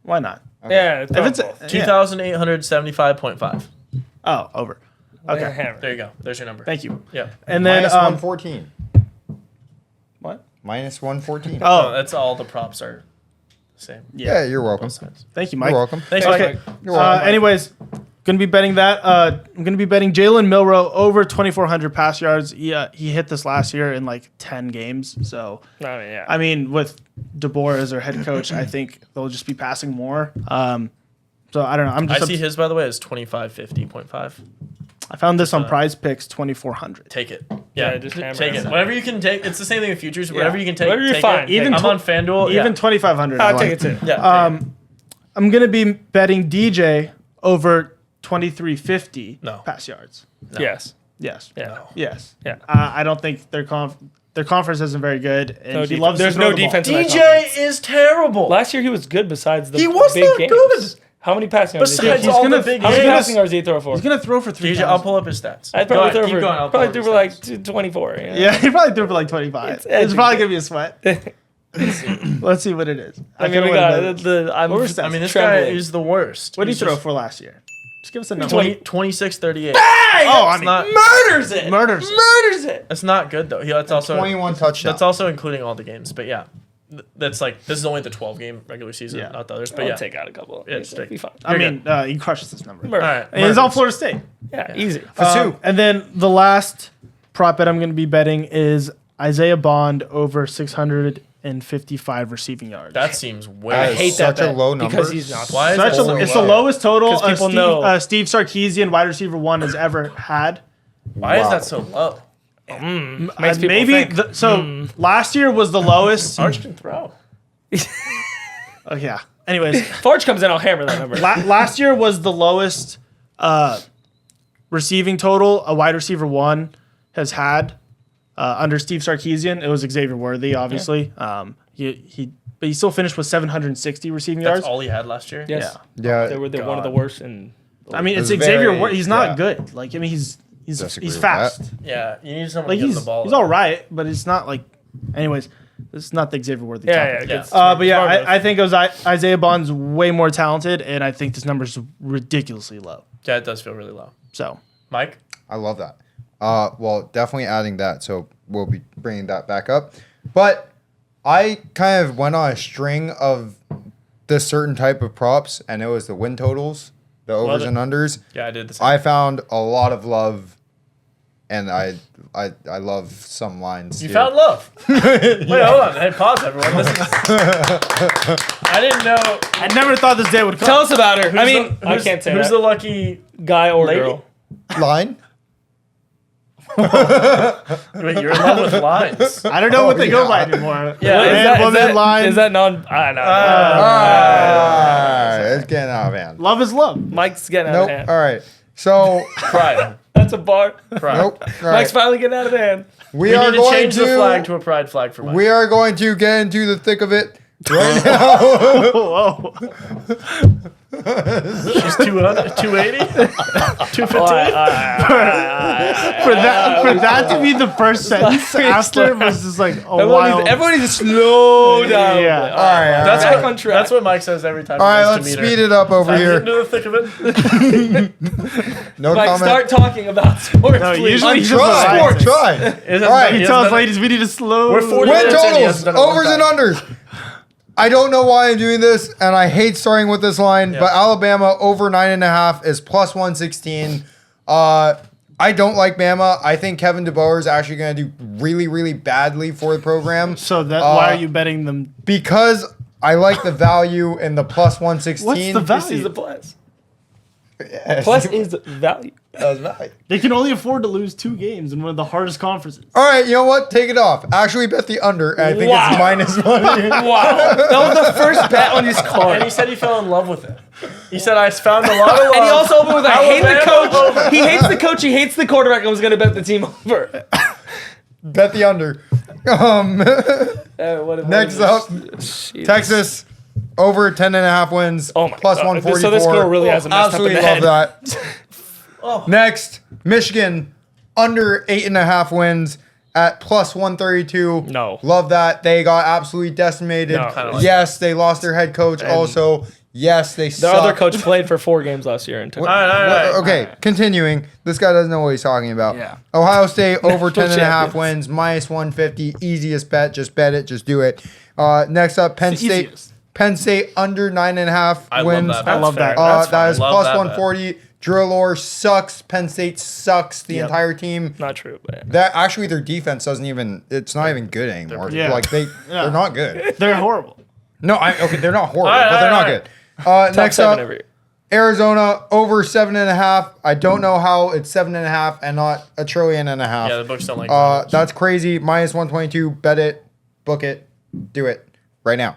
Why not? Okay. Yeah, If it's 2,875.5. Oh, over. Okay, hammer. There you go. There's your number. thank you. Yeah. And then Minus 114. what? Minus 114. Oh, that's all the props are the same. Yeah, you're welcome. Both sides. Thank you, Mike. You're welcome. Thanks, Okay. Mike. You're welcome. Anyways, going to be betting that. I'm going to be betting Jalen Milroe over 2,400 pass yards. He hit this last year in like 10 games. So, Yeah. I mean, with DeBoer as their head coach, I think they'll just be passing more. So I don't know. I see his, by the way, is 2550.5. I found this on Prize Picks 2,400. Take it. Yeah, just hammer take it. it. Whatever you can take. It's the same thing with futures. Whatever you can take. Whatever you're take fine. it. Even I'm on FanDuel. Even Yeah. 2,500. I'll take it too. Yeah. take it. I'm going to be betting DJ over 2,350 No. pass yards. Yes. Yes. Yeah. Yes. Yeah. I don't think their conference isn't very good. And No he defense. loves to There's throw no the ball. defense in that DJ conference. is terrible. Last year he was good besides the He was big not games. good. How many passing yards did he Besides throw? all gonna- the big How many games. passing yards did he throw for? He's going to throw for 3,000. DJ, I'll pull up his stats. I'd Go probably ahead, throw keep for going. I'll pull probably up threw his for like stats. 24. You know? Yeah, he probably threw for like 25. It's edgy. probably going to be a sweat. Let's see what it is. I mean, kinda we wanna got bet. the. I'm. What were his stats? I mean, this trembling. guy is the worst. What did he He's throw just for last year? Just give us a number. 26, 38. Oh, I mean, not- murders it. murders. Murders it. That's not good though. That's also 21 touchdowns. That's also including all the games. But yeah, that's like this is only the 12 game regular season, Yeah. not the others. But I'll yeah, take out a couple. Yeah, It'll just take- be fine. I You're mean, he crushes this number. all right. And he's all Murders. Florida State. Yeah, easy. For two. And then the last prop bet I'm going to be betting is Isaiah Bond over 655 receiving yards. That seems way. That is hate that such a bet low number. because he's not. Why is Such that a, so it's low? the lowest total 'Cause people Steve, know. Steve Sarkisian, wide receiver one, has ever had. Why is Wow. that so low? Makes people Maybe think. last year was the lowest. Arch can throw. Oh yeah. Anyways, Forge comes in, I'll hammer that number. last year was the lowest receiving total a wide receiver one has had under Steve Sarkisian. It was Xavier Worthy, obviously. But he still finished with 760 receiving That's yards. all he had last year. Yes. Yeah. They were one of the God. worst in. I mean, it's It was Xavier very- Worthy. He's not yeah. good. Like, I mean, he's Disagree he's with fast. Yeah, you need someone Like to give him he's the ball. he's all right, but it's not like. Anyways, this is not the Xavier Worthy. Yeah, topic. yeah. Yeah. Good. But yeah, Smart move. I think it was Isaiah Bond's way more talented, and I think this number is ridiculously low. Yeah, it does feel really low. So Mike, I love that. Well, definitely adding that, so we'll be bringing that back up. But I kind of went on a string of this certain type of props, and it was the win totals, the overs it. and unders. yeah, I did the same. I found a lot of love, and I love some lines. You too. found love. Wait, hold on. Hey, pause, everyone. This is. I didn't know. I never thought this day would come. Tell us about her. I mean, I who's- can't say Who's that. the lucky Guy or lady? girl. line. Wait, you're in love with lines. I don't know what they go yeah. by anymore. Yeah, What, Man, woman, line. Is that non? I know. Alright, it's getting out of hand. Love is love. Mike's getting out Nope. of hand. All right. So Pride. That's a bar. Pride. nope. All Mike's right. finally getting out of hand. We We are need to going change the flag to a pride flag for Mike. We are going to get into the thick of it right now. Whoa. She's 200, 280, 215. For that to be the first sentence after was just like a wild. Everybody needs to slow down. Yeah. All right. All right. That's Back what on track. That's what Mike says every time. All he right, goes let's to meet speed her. it up over Time to get here. into the thick of it. No Mike, comment. start talking about sports, No, please. usually I'm he's just trying. relaxing. Try. It All right. he He hasn't tells done it- ladies we need to slow. We're 40 Win minutes in, he totals, hasn't done it one overs and time. unders. I don't know why I'm doing this, and I hate starting with this line, Yeah. but Alabama over 9.5 is plus 116. I don't like Bama. I think Kevin DeBoer is actually going to do really, really badly for the program. So that why are you betting them? Because I like the value in the plus 116. What's the This is value? the plus. Yes. Plus is value. That's value. They can only afford to lose 2 games in one of the hardest conferences. All right, you know what? Take it off. Actually bet the under, and I think Wow. it's minus money. Wow. That was the first bet on his And card. he said he fell in love with it. He said, I found a lot of love. And he also opened with, I hate the Alabama coach. over. He hates the coach. He hates the quarterback. I was going to bet the team over. Bet the under. Next up, Texas over 10.5 wins. Oh my plus God. 144. So this girl really has a messed up in Absolutely the love head. that. Next, Michigan under 8.5 wins at plus 132. No. Love that. They got absolutely decimated. No. Kinda like Yes, they lost their head coach. Also, yes, they Their suck. other coach played for 4 games last year in Texas. All right. Okay, continuing. This guy doesn't know what he's talking about. Yeah. Ohio State over 10.5 champions. wins, minus 150. Easiest bet. Just bet it. Just do it. Next up, Penn It's the State. easiest. Penn State under 9.5 I wins. love that. I love that. That is Love plus that bet. 140. Drillor sucks. Penn State sucks. The Yep. entire team. Not true, but That actually their defense doesn't even. It's not even good anymore. Yeah. Like they're not good. They're horrible. No, okay, they're not horrible, All right, but they're all not right. good. top Next 7 up, every year. Arizona over 7.5. I don't know how it's 7.5 and not $1.5 trillion. Yeah, the books don't like that. That's crazy. Minus 122. Bet it. Book it. Do it right now.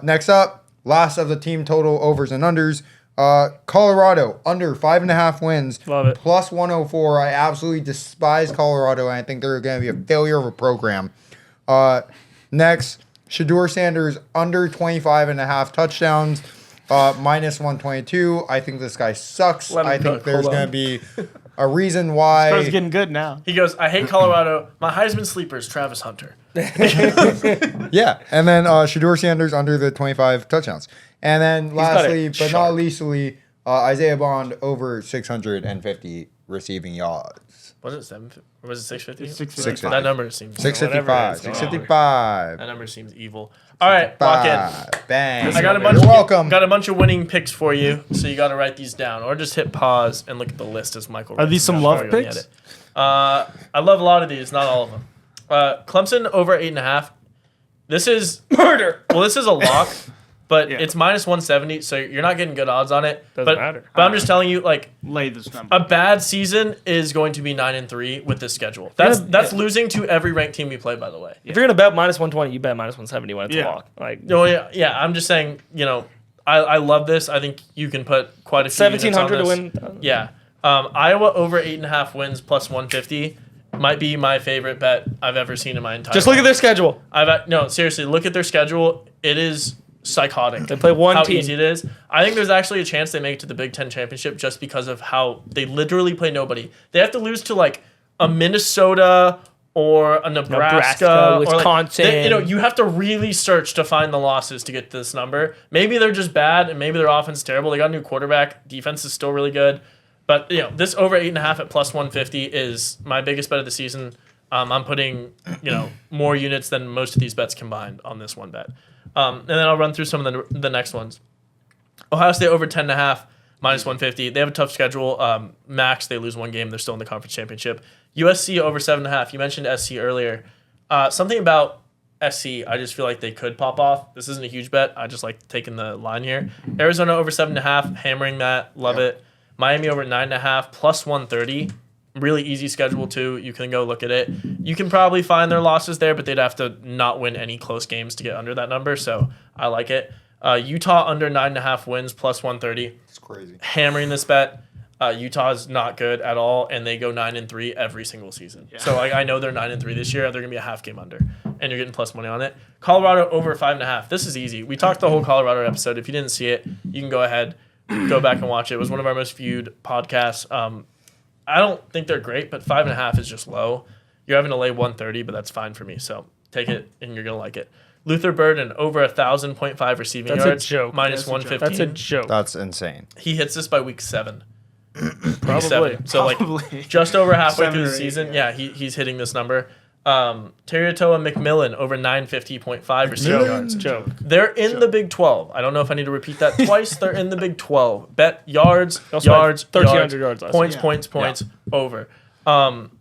Next up, last of the team total overs and unders. Colorado under 5.5 wins. Love it. Plus 104. I absolutely despise Colorado, and I think they're going to be a failure of a program. Next, Shador Sanders under 25.5 touchdowns. Minus 122. I think this guy sucks. Let him I think cook. there's Hold going on. to be a reason why. It's getting good now. He goes, I hate Colorado. My Heisman sleeper is Travis Hunter. Yeah, and then Shador Sanders under the 25 touchdowns. And then got it lastly, but not sharp. leastly, Isaiah Bond over 650 receiving yards. Was it 7? Or was it 650? 650. That number seems. 655. Whatever it is. 655. That number seems evil. All right, lock in. Bang. I got a You're bunch. welcome. Got a bunch of winning picks for you, so you got to write these down, or just hit pause and look at the list as Michael. Are writes these them some down. love Probably gonna picks? get it. I love a lot of these, not all of them. Clemson over 8.5. This is Murder. well, this is a lock, but Yeah. it's minus 170, so you're not getting good odds on it. Doesn't but, matter. But I'm just telling you, like, Lay this number. a bad season is going to be 9-3 with this schedule. That's losing to every ranked team we play, by the way. If you're gonna bet minus 120, you bet minus 170 when it's Yeah. a lock. Like Oh yeah. I'm just saying, I love this. I think you can put quite a few. 1,700 to units on win. this. Yeah. Iowa over 8.5 wins plus 150 might be my favorite bet I've ever seen in my entire. Just look at their schedule. No, seriously, look at their schedule. It is psychotic. They play one how team. easy it is. I think there's actually a chance they make it to the Big Ten championship just because of how they literally play nobody. They have to lose to like a Minnesota or a Nebraska, or Wisconsin. like, you have to really search to find the losses to get to this number. Maybe they're just bad, and maybe their offense is terrible. They got a new quarterback. Defense is still really good. But this over 8.5 at plus 150 is my biggest bet of the season. I'm putting more units than most of these bets combined on this one bet. And then I'll run through some of the next ones. Ohio State over 10.5 minus 150. They have a tough schedule. Max, they lose one game. They're still in the conference championship. USC over 7.5. You mentioned SC earlier. Something about SC, I just feel like they could pop off. This isn't a huge bet. I just like taking the line here. Arizona over 7.5, hammering that. Love it. Miami over 9.5 plus 130. Really easy schedule too. You can go look at it. You can probably find their losses there, but they'd have to not win any close games to get under that number. So I like it. Utah under 9.5 wins plus 130. It's crazy. Hammering this bet. Utah is not good at all, and they go 9-3 every single season. Yeah. So I know they're 9-3 this year. They're gonna be a half game under, and you're getting plus money on it. Colorado over 5.5. This is easy. We talked the whole Colorado episode. If you didn't see it, you can go ahead, go back and watch it. It was one of our most viewed podcasts. I don't think they're great, but 5.5 is just low. You're having to lay 130, but that's fine for me. So take it, and you're gonna like it. Luther Burden over 1,000.5 receiving That's a yards. joke. Minus That's a joke. 115. That's a joke. That's insane. He hits this by week 7. Probably. 7. So Probably. just over halfway 7 through or the 8, season. yeah. Yeah, he's hitting this number. Territoa McMillan over 950.5 receiving yards. Joke. They're in the Big 12. I don't know if I need to repeat that twice. They're in the Big 12. Bet yards, also yards, had 1,300 yards last points, year. points, over. And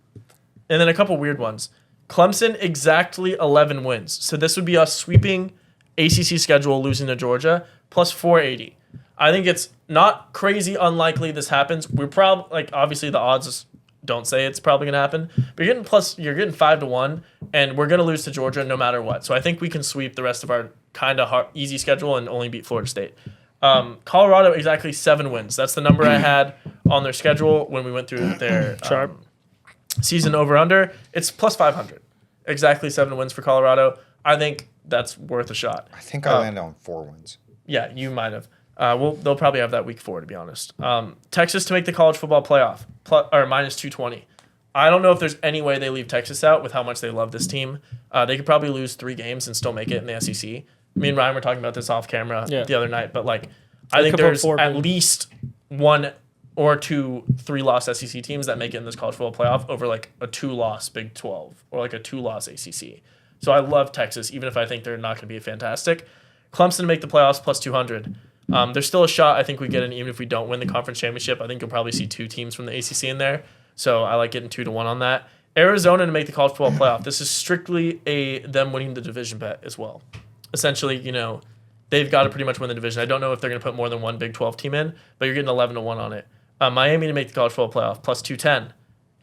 then a couple weird ones. Clemson exactly 11 wins. So this would be us sweeping ACC schedule, losing to Georgia, plus 480. I think it's not crazy unlikely this happens. We're probably obviously the odds don't say it's probably going to happen, but you're getting 5-1, and we're going to lose to Georgia no matter what. So I think we can sweep the rest of our kind of easy schedule and only beat Florida State. Colorado exactly 7 wins. That's the number I had on their schedule when we went through their Sharp. season over under. It's plus 500. Exactly 7 wins for Colorado. I think that's worth a shot. I think I landed on 4 wins. Yeah, you might have. They'll probably have that week 4, to be honest. Texas to make the college football playoff, or minus 220. I don't know if there's any way they leave Texas out with how much they love this team. They could probably lose 3 games and still make it in the SEC. Me and Ryan were talking about this off camera the other night, but like, I think there's at least 1 or 2 3-loss SEC teams that make it in this college football playoff over like a 2-loss Big 12 or like a 2-loss ACC. So I love Texas, even if I think they're not going to be fantastic. Clemson to make the playoffs plus 200. There's still a shot I think we get in even if we don't win the conference championship. I think you'll probably see 2 teams from the ACC in there. So I like getting 2-1 on that. Arizona to make the college football playoff. This is strictly them winning the division bet as well. Essentially, they've got to pretty much win the division. I don't know if they're going to put more than 1 Big 12 team in, but you're getting 11-1 on it. Miami to make the college football playoff plus 210.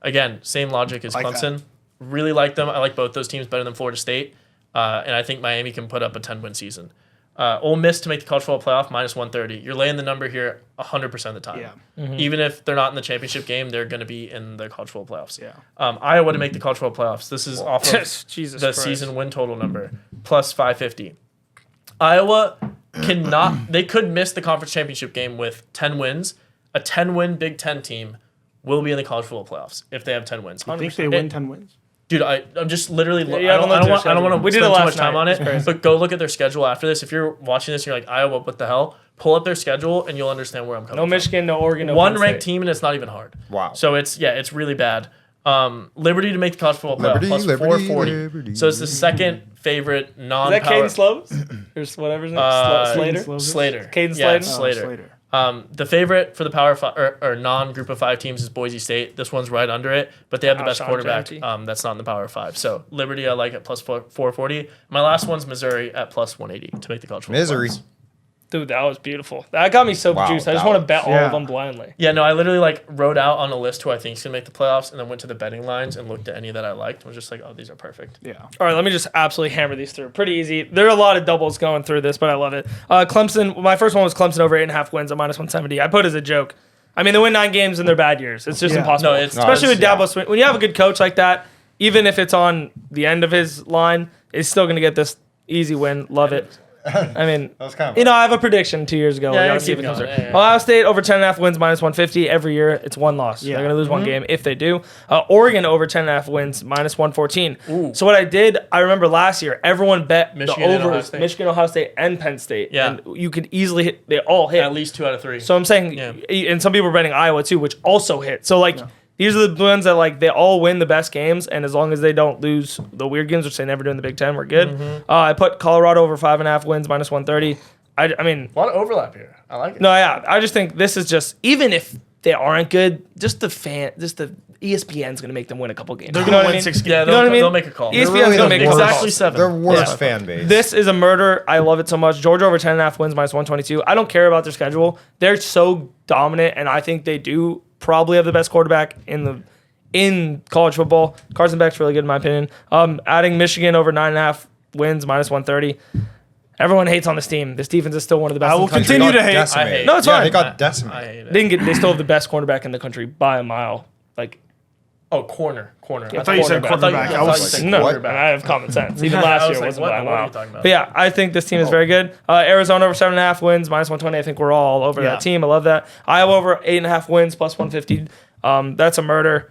Again, same logic as Clemson. Really like them. I like both those teams better than Florida State. And I think Miami can put up a 10-win season. Ole Miss to make the college football playoff, minus 130. You're laying the number here 100% of the time. Yeah. Mm-hmm. Even if they're not in the championship game, they're going to be in the college football playoffs. Yeah. Iowa to make the college football playoffs. This is off of Jesus the Christ. season win total number, plus 550. Iowa they could miss the conference championship game with 10 wins. A 10-win Big Ten team will be in the college football playoffs if they have 10 wins. I think they win 10 wins. Dude, I'm just literally. Yeah, I don't want to we did spend it too last much time night. on It's it, crazy. but go look at their schedule after this. If you're watching this and you're like, Iowa, what the hell? Pull up their schedule and you'll understand where I'm coming No from. Michigan, no Oregon, no One Penn ranked State. team and it's not even hard. Wow. So it's really bad. Liberty to make the college football playoff plus 440. Liberty. So it's the second favorite Is that non-power. Caden Sloves? Or whatever his name is? Slater? Sloves. Slater. Caden Yeah, Slater? Slater. Slater. The favorite for the Power 5 or non-group of 5 teams is Boise State. This one's right under it, but they have the best Sean quarterback. Jantzy. That's not in the Power 5. So Liberty, I like at plus 440. My last one's Missouri at plus 180 to make the college football Missouri. playoffs. Dude, that was beautiful. That got me so Wow, juiced. I just that want to was- bet all yeah. of them blindly. Yeah, no, I literally wrote out on a list who I think is gonna make the playoffs, and then went to the betting lines and looked at any that I liked. And was just like, oh, these are perfect. Yeah. All right, let me just absolutely hammer these through. Pretty easy. There are a lot of doubles going through this, but I love it. Clemson, my first one was Clemson over 8.5 wins at minus 170. I put it as a joke. I mean, they win 9 games in their bad years. It's just Yeah. impossible. No, it's- Especially with yeah. Dabo Sweeney. When you have a good coach like that, even if it's on the end of his line, it's still going to get this easy win. Love it. I mean, That was kind of I have a prediction 2 years ago. Yeah, We yeah, gotta see if keep it comes going. through. Yeah, yeah. Ohio State over 10.5 wins, minus 150. Every year, it's 1 loss. Yeah. They're going to lose 1 game if they do. Oregon over 10.5 wins, minus 114. So what I did, I remember last year, everyone bet Michigan the and Ohio overs, State. Michigan, Ohio State, and Penn State. Yeah. And you could easily hit, they all hit. At least 2 out of 3. So I'm saying, Yeah. and some people are betting Iowa too, which also hit. So these are the ones that they all win the best games, and as long as they don't lose the weird games, which they never do in the Big Ten, we're good. I put Colorado over 5.5 wins, minus 130. I mean, a lot of overlap here. I like it. no, yeah, I just think this is just even if they aren't good, just the ESPN's gonna make them win a couple games. They're You gonna know what win I mean? 6 games. Yeah, You know what I mean? they'll make a call. ESPN's They're really gonna the make worst. exactly 7. Their worst Yeah. fan base. This is a murder. I love it so much. Georgia over 10.5 wins, minus 122. I don't care about their schedule. They're so dominant, and I think they do probably have the best quarterback in college football. Carson Beck's really good in my opinion. Adding Michigan over 9.5 wins, minus 130. Everyone hates on this team. This defense is still one of the best. I in will the country. continue to hate. Decimated. I hate- No, it's yeah, fine. they got I decimated. hate it. They still have the best cornerback in the country by a mile. Oh, corner. Yeah, I thought you said quarterback. I was said No, and quarterback. I have common sense. Even I last was year like, wasn't what? by a What are you mile. talking about? But yeah, I think this team is very good. Arizona over 7.5 wins, minus 120. I think we're all over Yeah. that team. I love that. Iowa over 8.5 wins, plus 150. That's a murder.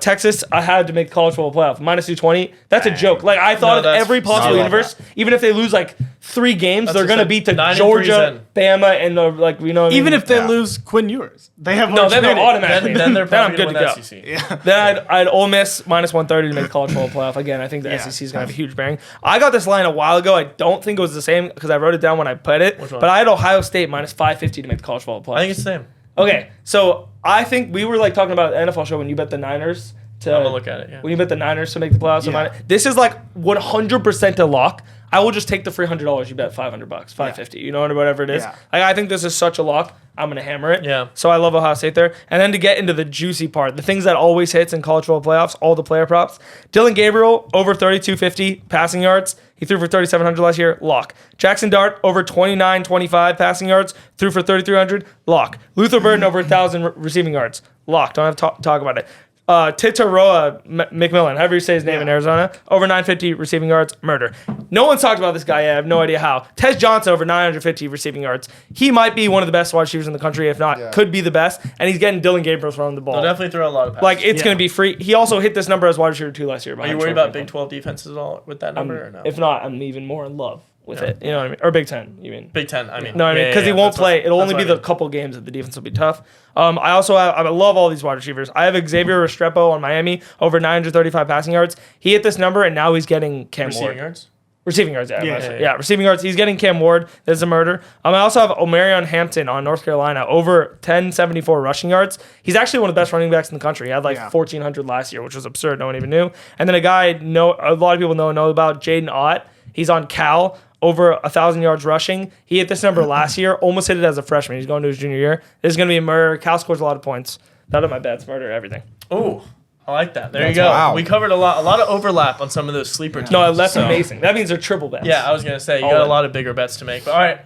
Texas, I had to make college football playoff. Minus 220. That's a joke. I thought No, of that's- every I possible love universe. Even if they lose 3 games, That's they're just going to like beat the 9 and 3's Georgia, in. Bama, and the, you know what I mean? Even if they Yeah. lose Quinn Ewers, they have No, then they're advantage. automatically. Then they're I'm probably good going to to go. win the SEC. Then I'd Ole Miss minus 130 to make the college football playoff. Again, I think the SEC is going to have a huge bearing. I got this line a while ago. I don't think it was the same because I wrote it down when I put it. Which one? But I had Ohio State minus 550 to make the college football playoff. I think it's the same. Okay, so I think we were talking about the NFL show when you bet the Niners to. I'm gonna look at it. Yeah. When you bet the Niners to make the playoffs, Yeah. this is 100% a lock. I will just take the free $100 you bet $500, $550. You know whatever it is. Yeah. I think this is such a lock. I'm gonna hammer it. Yeah. So I love Ohio State there. And then to get into the juicy part, the things that always hits in college football playoffs, all the player props. Dylan Gabriel over 3250 passing yards. He threw for 3,700 last year. Lock. Jackson Dart over 2925 passing yards. Threw for 3,300. Lock. Luther Burden over 1,000 receiving yards. Lock. Don't have to talk about it. Titaroa McMillan, however you say his name in Arizona, over 950 receiving yards, murder. No one's talked about this guy yet. I have no idea how. Tez Johnson over 950 receiving yards. He might be one of the best wide receivers in the country, if not, could be the best. And he's getting Dylan Gabriel throwing the ball. They'll definitely throw a lot of passes. Like, it's going to be free. He also hit this number as wide receiver 2 last year. Are you worried about Big 12 defenses at all with that number or no? If not, I'm even more in love with it. You know what I mean? Or Big 10, you mean? Big 10, I mean. No, I mean, because he won't play. It'll only be the couple games that the defense will be tough. I also have, I love all these wide receivers. I have Xavier Restrepo on Miami, over 935 passing yards. He hit this number, and now he's getting Cam Receiving Ward. yards? Receiving yards, yeah, receiving yards. He's getting Cam Ward. That's a murder. I also have Omarion Hampton on North Carolina, over 1074 rushing yards. He's actually one of the best running backs in the country. He had 1,400 last year, which was absurd. No one even knew. And then a guy a lot of people know about, Jaden Ott. He's on Cal, over 1,000 yards rushing. He hit this number last year, almost hit it as a freshman. He's going to his junior year. This is going to be a murder. Cal scores a lot of points. None of my bets, murder, everything. Ooh, I like that. There you go. Wow. We covered a lot of overlap on some of those sleeper teams. No, that's amazing. That means they're triple bets. Yeah, I was going to say, you got a lot of bigger bets to make. But all right,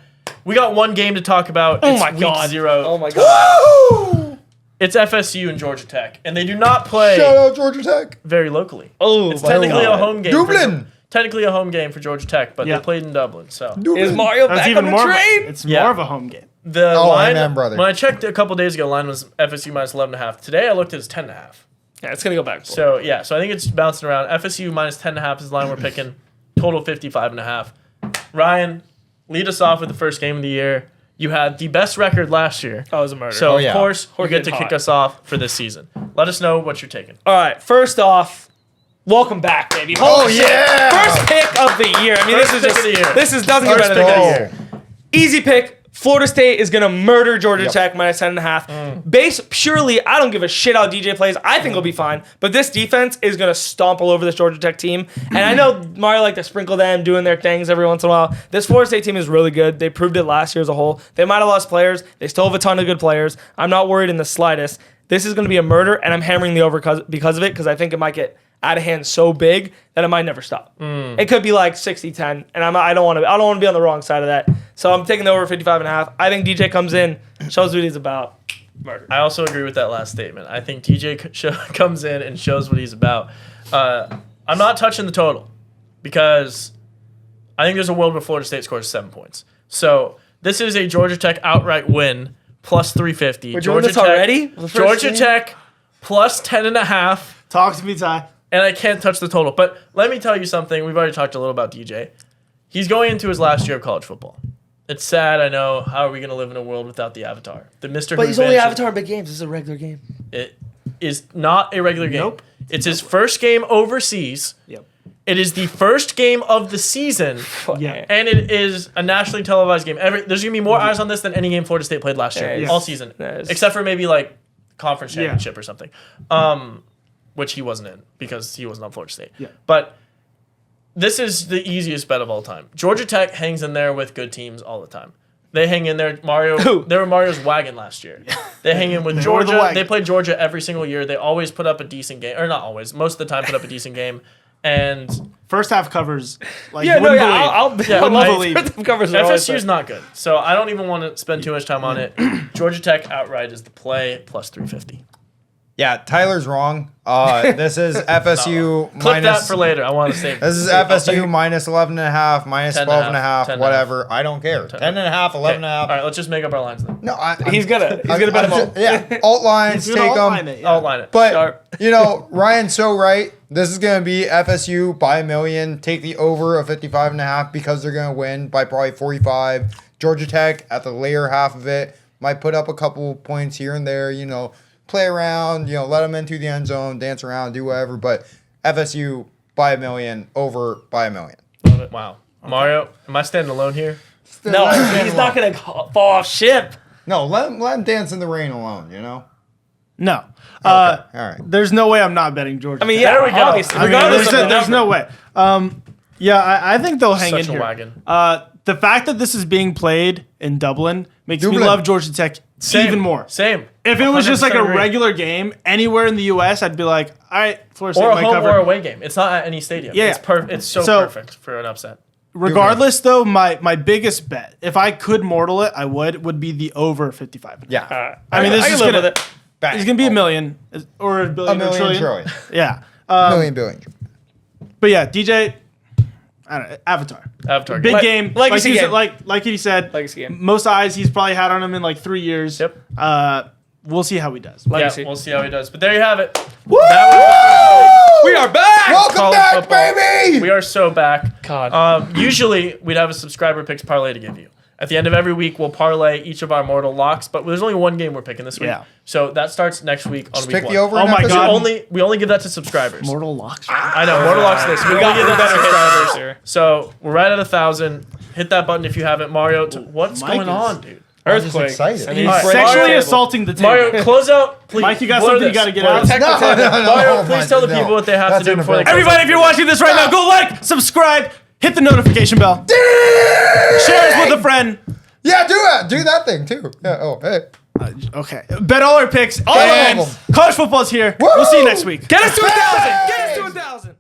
we got one game to talk about. Oh, it's my God. Week 0. Oh, my God. Woo! It's FSU and Georgia Tech, and they do not play Shout out Georgia Tech. very locally. Oh, It's technically a home game. Dublin. Technically a home game for Georgia Tech, but they played in Dublin. So Is Mario That's back even on the more. train? It's more of a home game. the line, amen, brother. when I checked a couple days ago, line was FSU minus 11.5. Today I looked at it as 10.5. Yeah, it's going to go back. So yeah, so I think it's bouncing around. FSU minus 10.5 is the line we're picking. Total 55.5. Ryan, lead us off with the first game of the year. You had the best record last year. Oh, it was a murder. So, yeah. of course, you We're get to getting kick hot. us off for this season. Let us know what you're taking. All right, first off, welcome back, baby. Oh, Holy shit. yeah. First pick of the year. I mean, First this is pick just of the year. this is doesn't get First better than pick of this. the year. Easy pick. Florida State is gonna murder Georgia Yep. Tech minus 10.5. Based purely, I don't give a shit how DJ plays. I think he'll be fine. But this defense is gonna stomp all over this Georgia Tech team. And I know Mario like to sprinkle them doing their things every once in a while. This Florida State team is really good. They proved it last year as a whole. They might have lost players. They still have a ton of good players. I'm not worried in the slightest. This is gonna be a murder, and I'm hammering the over because of it, because I think it might get out of hand so big that it might never stop. It could be like 60-10, and I don't want to be on the wrong side of that. So I'm taking the over 55.5. I think DJ comes in, shows what he's about. Murder. I also agree with that last statement. I think DJ comes in and shows what he's about. I'm not touching the total because I think there's a world where Florida State scores 7 points. So this is a Georgia Tech outright win plus 350. We're doing Georgia this Tech, already? The first Georgia game? Tech plus 10.5. Talk to me, Ty. And I can't touch the total. But let me tell you something. We've already talked a little about DJ. He's going into his last year of college football. It's sad, I know. How are we going to live in a world without the Avatar? The Mr. But Who he's only vanishes. Avatar in big games. This is a regular game. It is not a regular game. Nope. It's his first game overseas. Yep. It is the first game of the season. Yeah. And it is a nationally televised game. There's going to be more eyes on this than any game Florida State played last year, Yeah, all season. it's- Except for maybe like conference Yeah. championship or something. Which he wasn't in because he wasn't on Florida State. Yeah. But this is the easiest bet of all time. Georgia Tech hangs in there with good teams all the time. They hang in there. They were Mario's wagon last year. They hang in with were the Georgia. wagon. They play Georgia every single year. They always put up a decent game. Or not always. Most of the time put up a decent game. And First half covers. Like, Yeah, you no, wouldn't yeah, believe. Yeah, I'll I- believe. Covers are always FSU's there. not good. So I don't even want to spend too much time on it. Georgia Tech outright is the play plus 350. Yeah, Tyler's wrong. This is FSU Clip minus. that for later. I want to save. This is FSU minus 11.5, minus 10.5, 12.5, 10.5. whatever. I don't care. 10.5, 11.5. All right, let's just make up our lines then. No, He's gonna bet them all. Yeah, alt lines, He's take gonna them. outline it, yeah. Outline it. But Sharp. Ryan's so right. This is gonna be FSU by a million. Take the over of 55.5 because they're gonna win by probably 45. Georgia Tech at the later half of it might put up a couple points here and there. Play around. Let them into the end zone, dance around, do whatever. But FSU by a million, over by a million. Wow. Mario, am I standing alone here? No, he's not gonna fall off ship. No, let him dance in the rain alone. No. All right. There's no way I'm not betting Georgia. I mean, Tech. yeah, There we go. obviously. I mean, Regardless of the there's no number. way. I think they'll hang Such in a here. wagon. The fact that this is being played in Dublin makes me Dublin. love Georgia Tech even more. Same. If it was just like a 100% agree. regular game anywhere in the U.S., I'd be like, all right, Florida State Or a might home cover. or away game. It's not at any stadium. Yeah. It's so perfect for an upset. Regardless, though, my biggest bet, if I could mortal it, would be the over 55. Yeah. I mean, this I can is live gonna. with it. Bang. He's gonna be a million or a billion, A or million trillion. trillion. Yeah. Million billion. But yeah, DJ. I don't know, Avatar. Avatar. Big game. game. Legacy like he game. said, like he said. Legacy game. Most eyes he's probably had on him in like 3 years. Yep. We'll see how he does. Legacy. Yeah, we'll see how he does. But there you have it. We are back. Welcome College back, football. baby. We are so back. God. Usually, we'd have a subscriber picks parlay to give you. At the end of every week, we'll parlay each of our mortal locks, but there's only one game we're picking this week. Yeah. So that starts next week on Just week pick one. the over. Oh in my that God. position. We only give that to subscribers. Mortal locks. I know, mortal locks this. We only got give that to better subscribers. here. So we're right at 1,000. Hit that button if you haven't. Mario, what's Mike going is- on, dude? I'm just Earthquake. excited. I He's All right, sexually Mario- assaulting the table. Mario, close out, please. Mike, you got Blur something you this. got to get Blur out. this. Protect No, the table. no, no, Mario, oh please my- tell the no. people what they have That's to do before they inappropriate. Everybody, if you're watching this right now, go like, subscribe, hit the notification bell, share us with a friend. Yeah, do it. Do that thing too. Yeah. Oh, hey. Okay. Bet all our picks. of And them. college football's here. Woo! We'll see you next week. Get us to 1,000. Bang! Get us to 1,000.